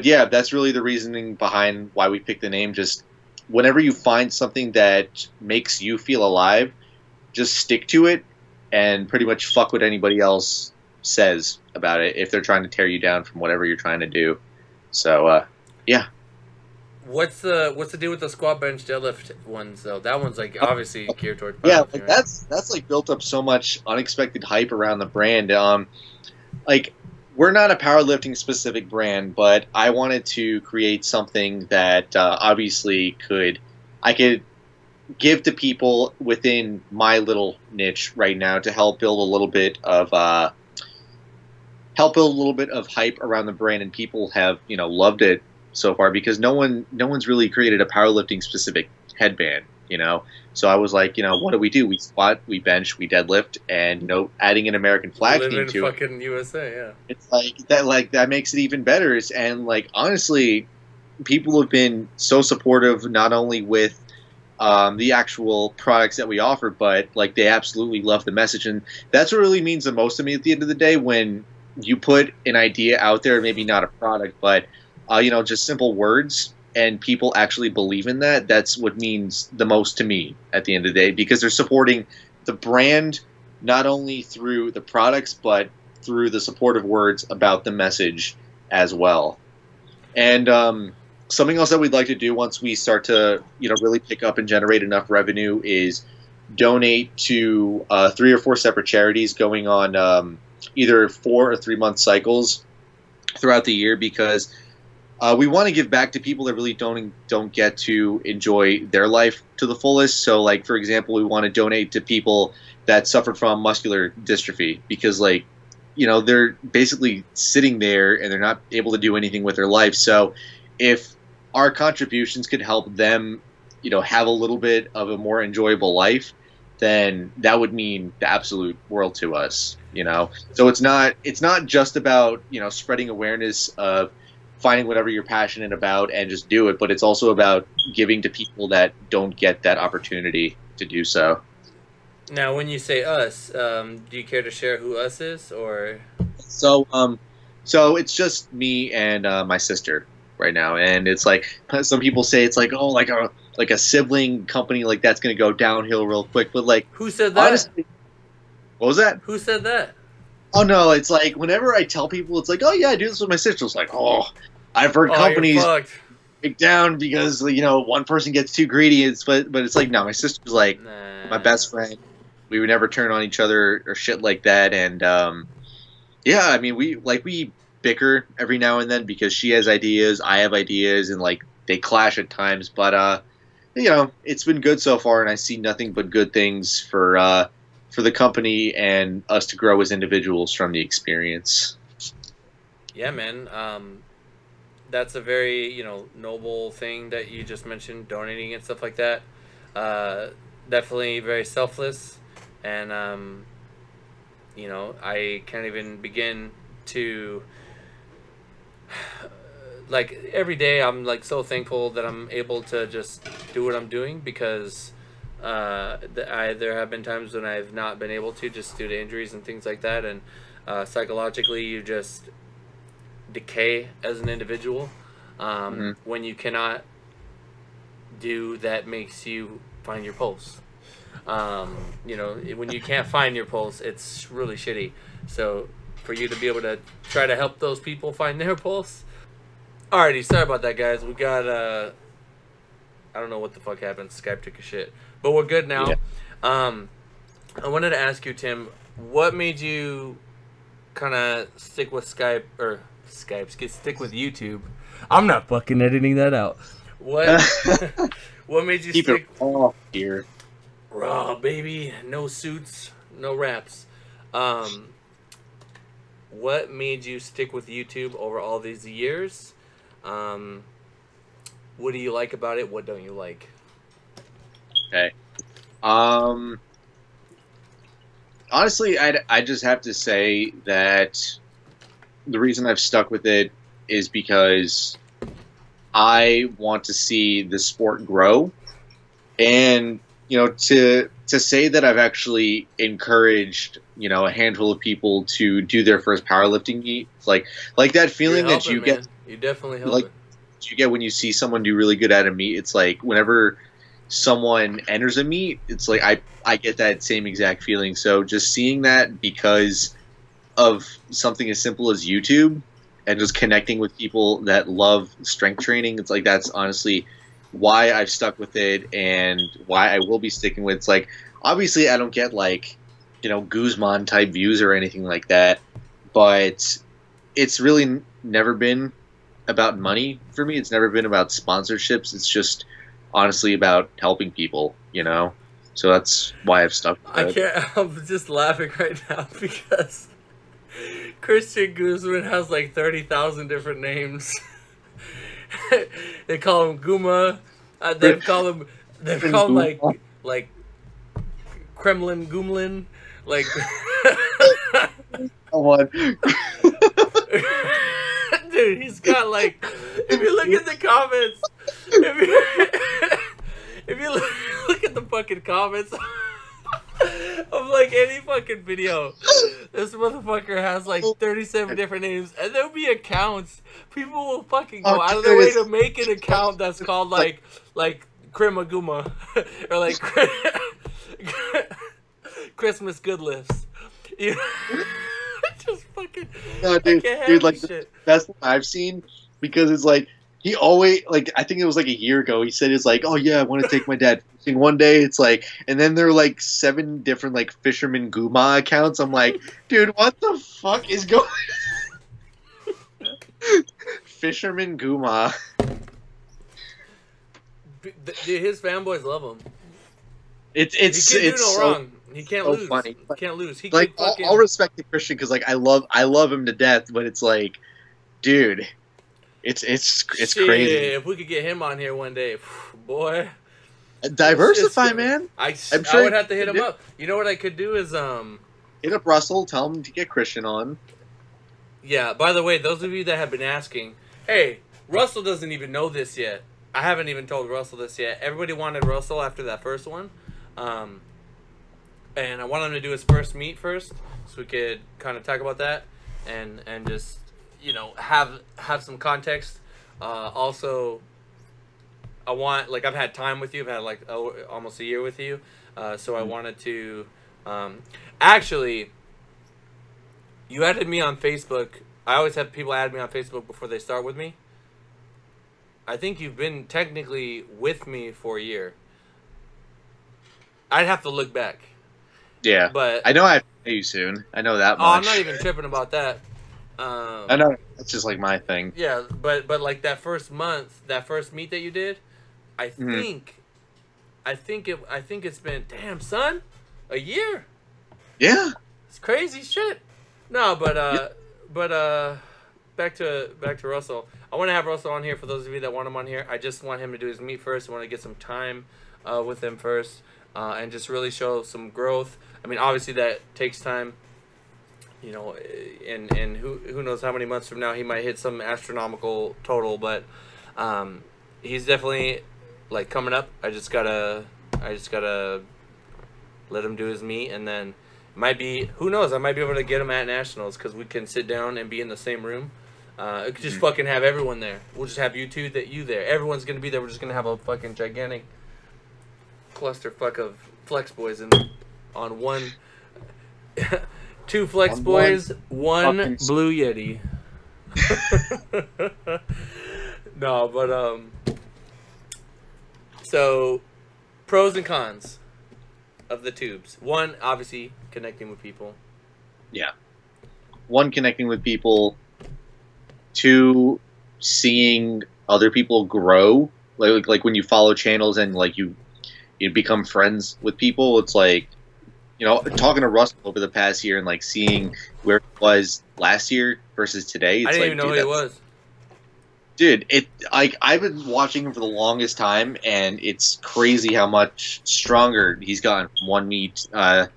yeah, that's really the reasoning behind why we picked the name. Just whenever you find something that makes you feel alive, just stick to it and pretty much fuck what anybody else says about it if they're trying to tear you down from whatever you're trying to do. So yeah. What's the deal with the squat, bench, deadlift ones though? That one's like obviously geared towards yeah, like right? that's like built up so much unexpected hype around the brand. Like, we're not a powerlifting specific brand, but I wanted to create something that obviously I could give to people within my little niche right now to help build a little bit of hype around the brand, and people have, you know, loved it so far because no one's really created a powerlifting specific headband, you know. So I was like, you know, what do? We squat, we bench, we deadlift, and you know, adding an American flag theme to it. Fucking USA, yeah. It's like that makes it even better. And like, honestly, people have been so supportive, not only with the actual products that we offer, but like they absolutely love the message, and that's what really means the most to me at the end of the day. When you put an idea out there, maybe not a product, but you know, just simple words, and people actually believe in that, that's what means the most to me at the end of the day, because they're supporting the brand not only through the products, but through the supportive words about the message as well. And something else that we'd like to do once we start to, you know, really pick up and generate enough revenue is donate to 3 or 4 separate charities going on either 4 or 3 month cycles throughout the year, because we want to give back to people that really don't get to enjoy their life to the fullest. So, like, for example, we want to donate to people that suffer from muscular dystrophy because, like, you know, they're basically sitting there and they're not able to do anything with their life. So if our contributions could help them, you know, have a little bit of a more enjoyable life, then that would mean the absolute world to us, you know? So it's not just about, you know, spreading awareness of finding whatever you're passionate about and just do it, but it's also about giving to people that don't get that opportunity to do so. Now, when you say us, do you care to share who us is, or? So it's just me and my sister right now, and it's like some people say it's like, oh, like a sibling company, like that's gonna go downhill real quick, but like, who said that? Honestly, what was that? Who said that? Oh no, it's like whenever I tell people, it's like, oh yeah, I do this with my sister. It's like, oh, I've heard companies break down because, you know, one person gets too greedy. But it's like, no, my sister's like my best friend. We would never turn on each other or shit like that. And yeah, I mean, we bicker every now and then because she has ideas, I have ideas, and like they clash at times. But you know, it's been good so far, and I see nothing but good things for the company and us to grow as individuals from the experience. Yeah, man. That's a very, you know, noble thing that you just mentioned, donating and stuff like that. Definitely very selfless. And, you know, I can't even begin to, like, every day I'm, like, so thankful that I'm able to just do what I'm doing because there have been times when I've not been able to just due to injuries and things like that. And psychologically, you just decay as an individual when you cannot do that makes you find your pulse. You know, when you can't find your pulse, it's really shitty. So for you to be able to try to help those people find their pulse. Alrighty, sorry about that, guys. We got I don't know what the fuck happened. Skype took a shit, but we're good now. Yeah. I wanted to ask you, Tim, what made you kind of stick with stick with YouTube? I'm not fucking editing that out. What made you keep stick it raw here? Raw, baby, no suits, no wraps. What made you stick with YouTube over all these years? What do you like about it? What don't you like? Okay. Honestly, I just have to say that the reason I've stuck with it is because I want to see the sport grow. And, you know, to say that I've actually encouraged, you know, a handful of people to do their first powerlifting meet, like that feeling that you get. You definitely help like it. You get when you see someone do really good at a meet. It's like whenever someone enters a meet, it's like I get that same exact feeling. So just seeing that because of something as simple as YouTube and just connecting with people that love strength training, it's like that's honestly why I've stuck with it and why I will be sticking with it. It's like, obviously I don't get like, you know, Guzman type views or anything like that, but it's really never been about money for me. It's never been about sponsorships. It's just honestly about helping people, you know? So that's why I've stuck with it. I'm just laughing right now because Christian Guzman has like 30,000 different names. They call him Guma. They've called him like Kremlin Gumlin. Like Come on. Dude, he's got like, if you look at the comments, if you look at the fucking comments of like any fucking video, this motherfucker has like 37 different names, and there'll be accounts. People will fucking go out of their way to make an account that's called like Krimaguma or like Christmas Good Lifts. You know? Just fucking. No, dude, like the best one I've seen, because it's like he always, like, I think it was like a year ago, he said it's like, oh yeah, I want to take my dad fishing one day. It's like, and then there are like 7 different like Fisherman Guma accounts. I'm like, dude, what the fuck is going Fisherman Guma. Dude, his fanboys love him. It's He can't do no so, wrong. He can't so lose. funny. He can't lose. He Like could fucking. all respect to Christian, because like I love him to death, but it's like, dude, it's Shit, crazy. if we could get him on here one day, boy. Diversify, man. I sure would have to hit him up. You know what I could do is hit up Russell, tell him to get Christian on. Yeah, by the way, those of you that have been asking, hey, Russell doesn't even know this yet. I haven't even told Russell this yet. Everybody wanted Russell after that first one. And I want him to do his first meet first, so we could kind of talk about that and just, you know, have some context. Also, I want, like, I've had time with you. I've had, like, almost a year with you. So I wanted to, actually, you added me on Facebook. I always have people add me on Facebook before they start with me. I think you've been technically with me for a year. I'd have to look back. Yeah, but I know I have to pay you soon. I know that much. Oh, I'm not even tripping about that. I know that's just like my thing. Yeah, but like that first month, that first meet that you did, I think it's been, damn son, a year. Yeah, it's crazy shit. No, but back to Russell. I want to have Russell on here for those of you that want him on here. I just want him to do his meet first. I want to get some time with him first, and just really show some growth. I mean, obviously that takes time, you know, and who knows how many months from now he might hit some astronomical total, but he's definitely like coming up. I just gotta let him do his meet, and then might be, who knows, I might be able to get him at nationals because we can sit down and be in the same room. It could just fucking have everyone there. We'll just have you there. Everyone's gonna be there. We're just gonna have a fucking gigantic clusterfuck of Flex boys on one. Two Flex boys, one Blue Yeti. No, but so pros and cons of the tubes. One, obviously connecting with people. Yeah. One, connecting with people. Two, seeing other people grow. Like when you follow channels and like you become friends with people, it's like, you know, talking to Russell over the past year and like seeing where he was last year versus today. It's I didn't like, even know who he was. Dude, I've been watching him for the longest time, and it's crazy how much stronger he's gotten from one meet to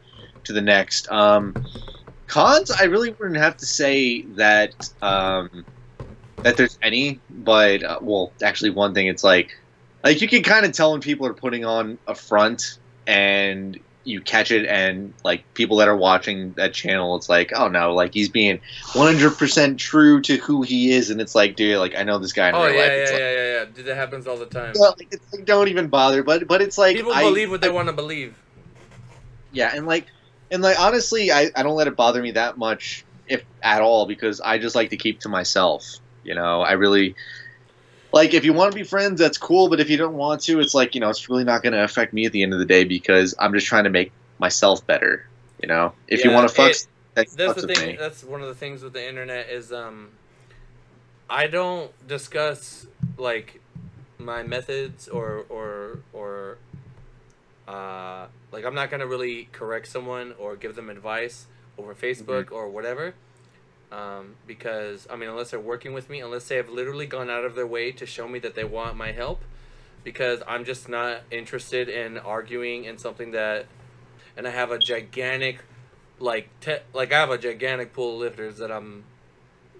the next. Cons, I really wouldn't have to say that that there's any, but well, actually, one thing, it's like you can kind of tell when people are putting on a front, and you catch it, and like people that are watching that channel, it's like, oh no, like he's being 100% true to who he is, and it's like, dude, like I know this guy in real life. Yeah. Dude, that happens all the time. Well, like, it's like, don't even bother. But it's like people believe what they want to believe. Yeah, and like honestly, I don't let it bother me that much, if at all, because I just like to keep to myself. You know, I really. Like, if you want to be friends, that's cool, but if you don't want to, it's like, you know, it's really not going to affect me at the end of the day, because I'm just trying to make myself better, you know? If you want to fuck, that's the thing. Me. That's one of the things with the internet is I don't discuss, like, my methods or like, I'm not going to really correct someone or give them advice over Facebook or whatever. Because, I mean, unless they're working with me, unless they have literally gone out of their way to show me that they want my help, because I'm just not interested in arguing in something that, and I have a gigantic, I have a gigantic pool of lifters that I'm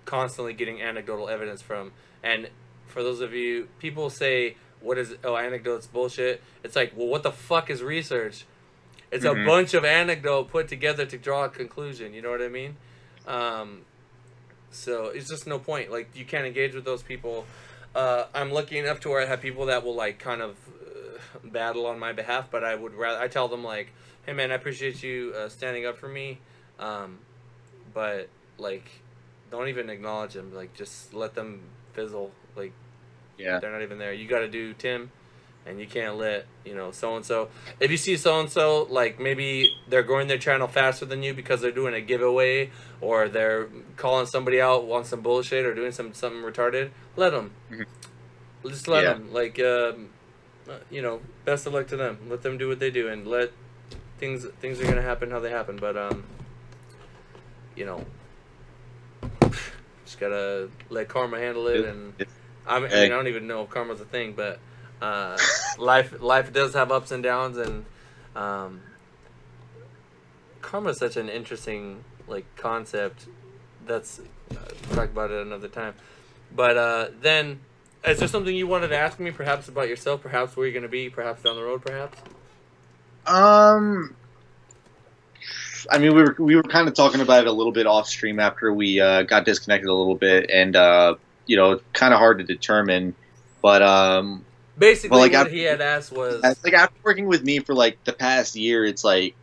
constantly getting anecdotal evidence from. And for those of you, people say, what is, anecdotes, bullshit. It's like, well, what the fuck is research? It's a bunch of anecdote put together to draw a conclusion, you know what I mean? So it's just no point. Like, you can't engage with those people. I'm lucky enough to where I have people that will like kind of battle on my behalf, but I would rather, I tell them like, hey man, I appreciate you standing up for me, but like, don't even acknowledge them. Like, just let them fizzle. Like, yeah, they're not even there. You got to do Tim. and you can't let, you know, so and so. If you see so and so, like maybe they're growing their channel faster than you because they're doing a giveaway, or they're calling somebody out on some bullshit, or doing something retarded, let them. Just let them. Like, you know, best of luck to them. Let them do what they do, and let things are gonna happen how they happen. But you know, just gotta let karma handle it. And I mean, I don't even know if karma's a thing, but life does have ups and downs, and karma is such an interesting like concept. That's we'll talk about it another time. But then, is there something you wanted to ask me, perhaps about yourself, perhaps where you're going to be, perhaps down the road, perhaps? I mean, we were kind of talking about it a little bit off stream after we got disconnected a little bit, and you know, kind of hard to determine, but basically, like, what he had asked was, like, after working with me for like the past year, it's like,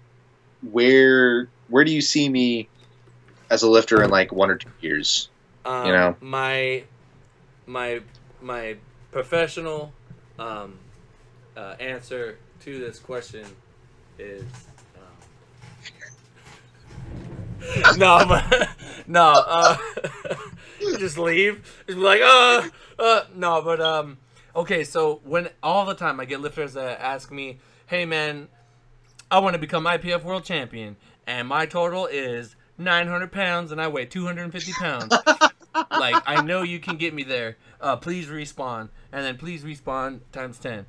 where do you see me as a lifter in like 1 or 2 years? You know, my professional answer to this question is no, but no, just leave. Just be like, no, but okay. So when all the time I get lifters that ask me, "Hey, man, I want to become IPF world champion, and my total is 900 pounds, and I weigh 250 pounds. Like, I know you can get me there. Please respawn, and then please respawn times 10."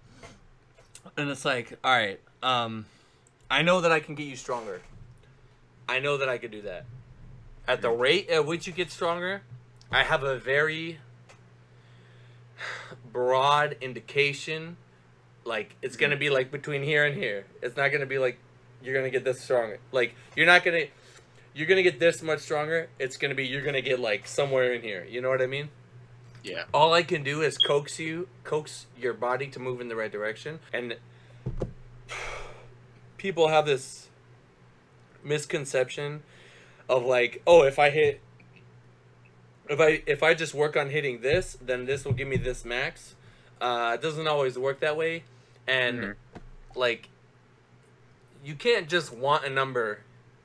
And it's like, all right, I know that I can get you stronger. I know that I could do that. At the rate at which you get stronger, I have a very broad indication. Like, it's going to be like between here and here. It's not going to be like you're going to get this stronger. Like, you're going to get this much stronger. It's going to be, you're going to get like somewhere in here. You know what I mean? Yeah. All I can do is coax your body to move in the right direction. And people have this misconception of like, oh, if I just work on hitting this, then this will give me this max. It doesn't always work that way. And like, you can't just want a number.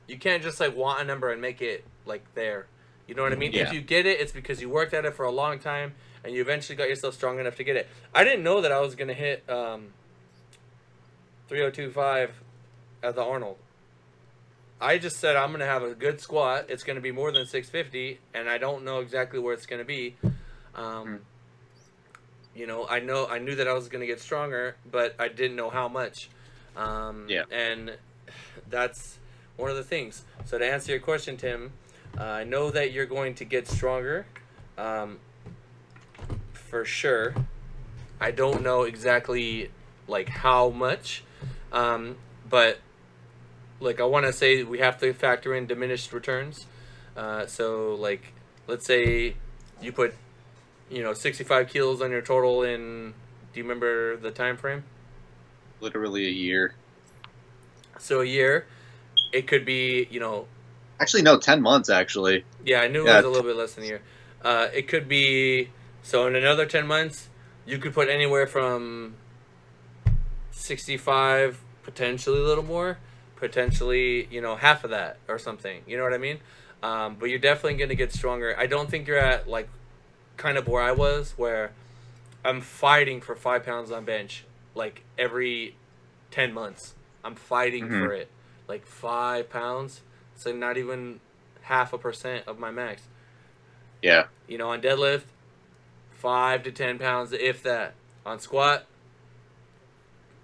You can't just like want a number and make it like there. You know what I mean? Yeah. If you get it, it's because you worked at it for a long time and you eventually got yourself strong enough to get it. I didn't know that I was going to hit 302.5 at the Arnold. I just said I'm going to have a good squat. It's going to be more than 650, and I don't know exactly where it's going to be. You know, I knew that I was going to get stronger, but I didn't know how much. And that's one of the things. So to answer your question, Tim, I know that you're going to get stronger, for sure. I don't know exactly like how much, but like, I want to say we have to factor in diminished returns. So like, let's say you put, you know, 65 kilos on your total in, do you remember the time frame? Literally a year. So a year, it could be, you know, actually no, 10 months actually. Yeah, I knew it was a little bit less than a year. It could be, so in another 10 months, you could put anywhere from 65, potentially a little more, potentially, you know, half of that or something. You know what I mean? But you're definitely going to get stronger. I don't think you're at, like, kind of where I was, where I'm fighting for 5 pounds on bench, like, every 10 months. I'm fighting for it. Like, 5 pounds, so not even 0.5% of my max. Yeah. You know, on deadlift, 5 to 10 pounds, if that. On squat,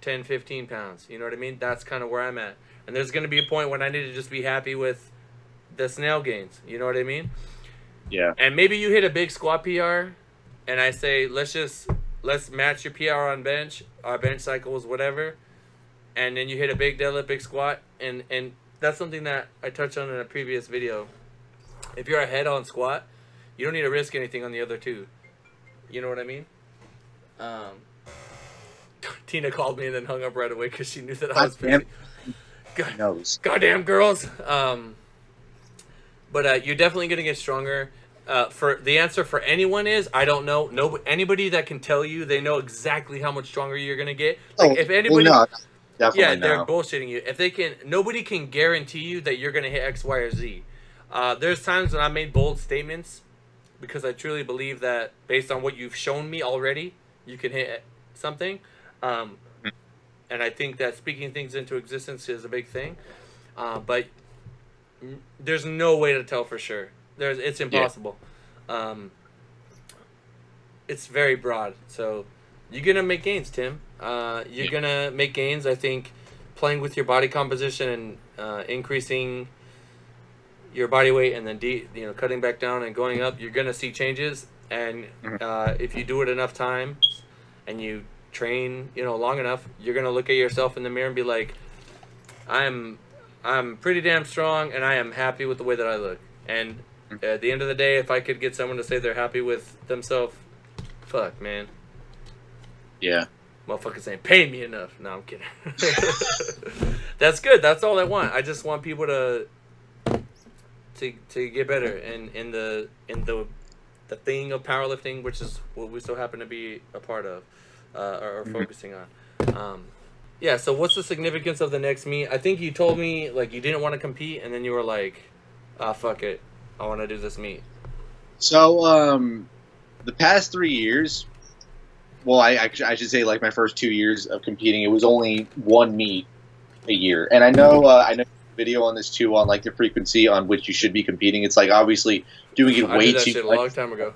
10, 15 pounds. You know what I mean? That's kind of where I'm at. And there's going to be a point when I need to just be happy with the snail gains. You know what I mean? Yeah. And maybe you hit a big squat PR, and I say, let's match your PR on bench, our bench cycles, whatever. And then you hit a big deadlift, big squat. And that's something that I touched on in a previous video. If you're ahead on squat, you don't need to risk anything on the other two. You know what I mean? Tina called me and then hung up right away because she knew that I was busy. Goddamn girls. But you're definitely going to get stronger. For the answer for anyone is I don't know. No, anybody that can tell you they know exactly how much stronger you're gonna get. Like Oh, if well, anybody, no, yeah, definitely they're no. bullshitting you. If they can, nobody can guarantee you that you're gonna hit X, Y, or Z. There's times when I made bold statements because I truly believe that based on what you've shown me already, you can hit something. Um, and I think that speaking things into existence is a big thing. But there's no way to tell for sure. It's Yeah. impossible. Um, it's very broad. So you're gonna make gains, Tim. You're Yeah. gonna make gains. I think playing with your body composition and increasing your body weight, and then cutting back down and going up, you're gonna see changes. And Mhm. if you do it enough times, and you train, long enough, you're gonna look at yourself in the mirror and be like, I'm pretty damn strong, and I am happy with the way that I look. And at the end of the day, if I could get someone to say they're happy with themselves, fuck, man. Yeah. Motherfuckers ain't paying me enough. No, I'm kidding. That's good. That's all I want. I just want people to get better in the thing of powerlifting, which is what we so happen to be a part of, or focusing on. Yeah, so what's the significance of the next meet? I think you told me, like, you didn't want to compete, and then you were like, fuck it. I want to do this meet. So, the past 3 years, well, I should say, like, my first 2 years of competing, it was only one meet a year. And I know video on this, too, on, like, the frequency on which you should be competing. It's, like, obviously doing it I way did that too shit a much. long time ago.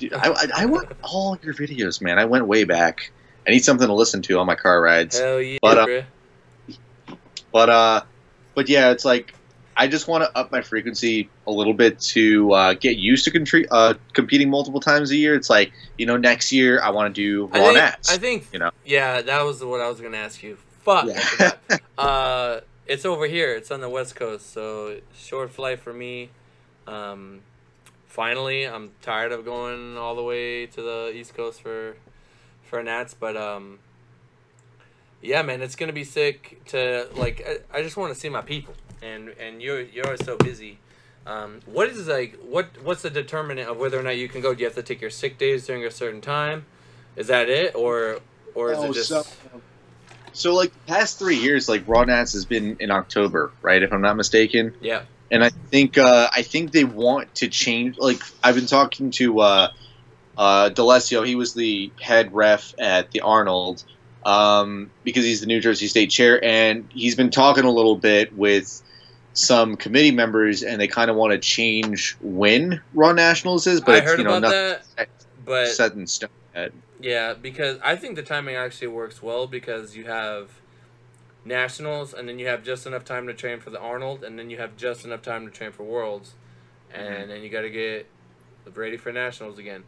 Dude, I watch all your videos, man. I went way back. I need something to listen to on my car rides. Hell yeah, But, bruh. but yeah, it's like I just want to up my frequency a little bit to get used to competing multiple times a year. It's like, next year I want to do raw nats. I think, yeah, that was what I was gonna ask you. Fuck, Yeah. I forgot. It's over here. It's on the West Coast, so short flight for me. Finally, I'm tired of going all the way to the East Coast for nats, but yeah, man, it's gonna be sick to, like, I just want to see my people, and you're so busy. What's the determinant of whether or not you can go? Do you have to take your sick days during a certain time? Is that it, or is it just? So like the past 3 years, like raw nats has been in October, right? If I'm not mistaken. Yeah. And I think they want to change. Like I've been talking to D'Alessio. He was the head ref at the Arnold because he's the New Jersey State chair, and he's been talking a little bit with some committee members, and they kind of want to change when Raw Nationals is. But I it's heard about nothing that, but set in stone yet. yeah, because I think the timing actually works well because you have Nationals, and then you have just enough time to train for the Arnold, and then you have just enough time to train for Worlds, and then you got to get ready for Nationals again.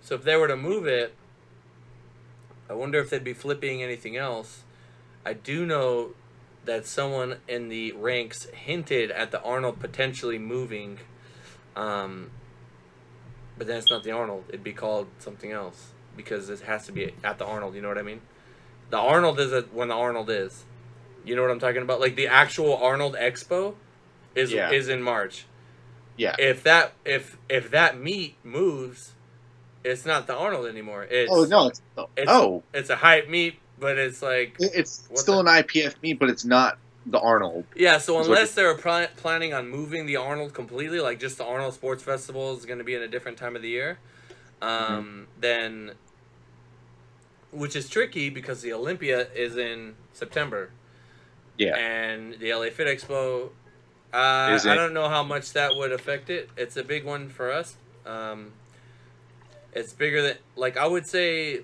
So if they were to move it, I wonder if they'd be flipping anything else. I do know that someone in the ranks hinted at the Arnold potentially moving, but then it's not the Arnold. It'd be called something else because it has to be at the Arnold. You know what I mean? The Arnold is when the Arnold is. You know what I'm talking about? Like the actual Arnold Expo is in March. Yeah. If that meet moves, it's not the Arnold anymore. It's it's a hype meet, but it's like it's still an IPF meet, but it's not the Arnold. Yeah, so unless they're planning on moving the Arnold completely, like just the Arnold Sports Festival is going to be in a different time of the year, then, which is tricky because the Olympia is in September. Yeah. And the LA Fit Expo, I don't know how much that would affect it. It's a big one for us. It's bigger than, like, I would say,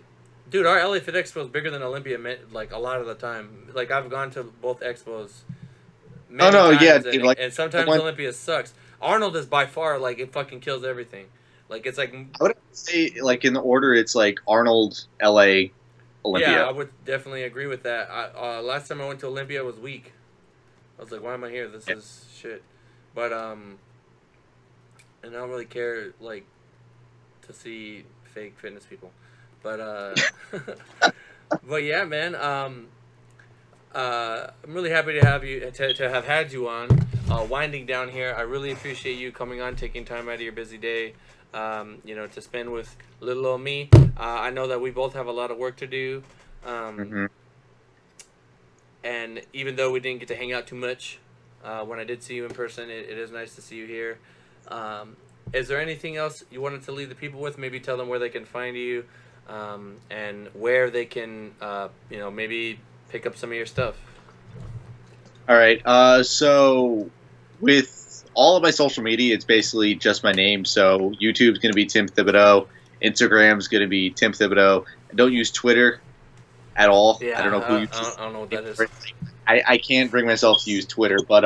dude, our LA Fit Expo is bigger than Olympia, like, a lot of the time. Like, I've gone to both expos many times, and sometimes Olympia sucks. Arnold is by far, like, it fucking kills everything. Like, it's like... I would say, like, in the order, it's like Arnold, LA, Olympia. Yeah, I would definitely agree with that. Last time I went to Olympia was weak. I was like, why am I here? This is shit. But, and I don't really care, like, to see fake fitness people. But, but yeah, man. I'm really happy to have you to have had you on. Winding down here, I really appreciate you coming on, taking time out of your busy day, to spend with little old me. I know that we both have a lot of work to do, and even though we didn't get to hang out too much, when I did see you in person, it is nice to see you here. Is there anything else you wanted to leave the people with? Maybe tell them where they can find you, and where they can, maybe pick up some of your stuff. All right. So with all of my social media, it's basically just my name. So YouTube's going to be Tim Thebodeau. Instagram's going to be Tim Thebodeau. I don't use Twitter at all. Yeah, I don't know who I don't know what that is. I can't bring myself to use Twitter, but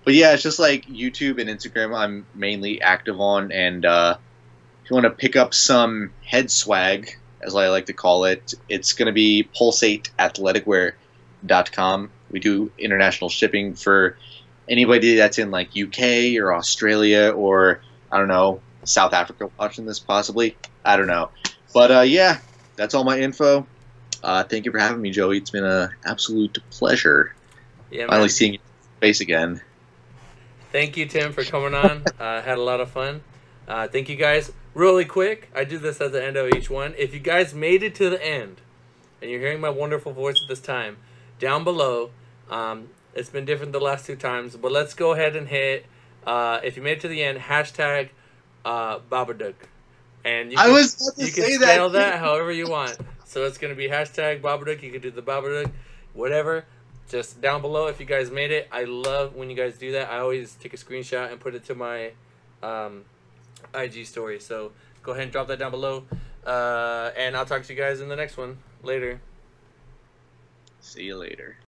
yeah, it's just like YouTube and Instagram. I'm mainly active on, and if you want to pick up some head swag, as I like to call it, it's going to be pulsateathleticwear.com. We do international shipping for anybody that's in like UK or Australia or I don't know, South Africa watching this possibly. I don't know, but yeah, that's all my info. Thank you for having me, Joey. It's been an absolute pleasure. Yeah, man. Finally seeing your face again. Thank you, Tim, for coming on. Had a lot of fun. Thank you, guys. Really quick, I do this at the end of each one. If you guys made it to the end, and you're hearing my wonderful voice at this time, down below, it's been different the last 2 times, but let's go ahead and hit, if you made it to the end, hashtag Babadook. And you can spell that however you want. So it's going to be hashtag Babadook. You can do the Babadook, whatever. Just down below if you guys made it. I love when you guys do that. I always take a screenshot and put it to my IG story. So go ahead and drop that down below. And I'll talk to you guys in the next one. Later. See you later.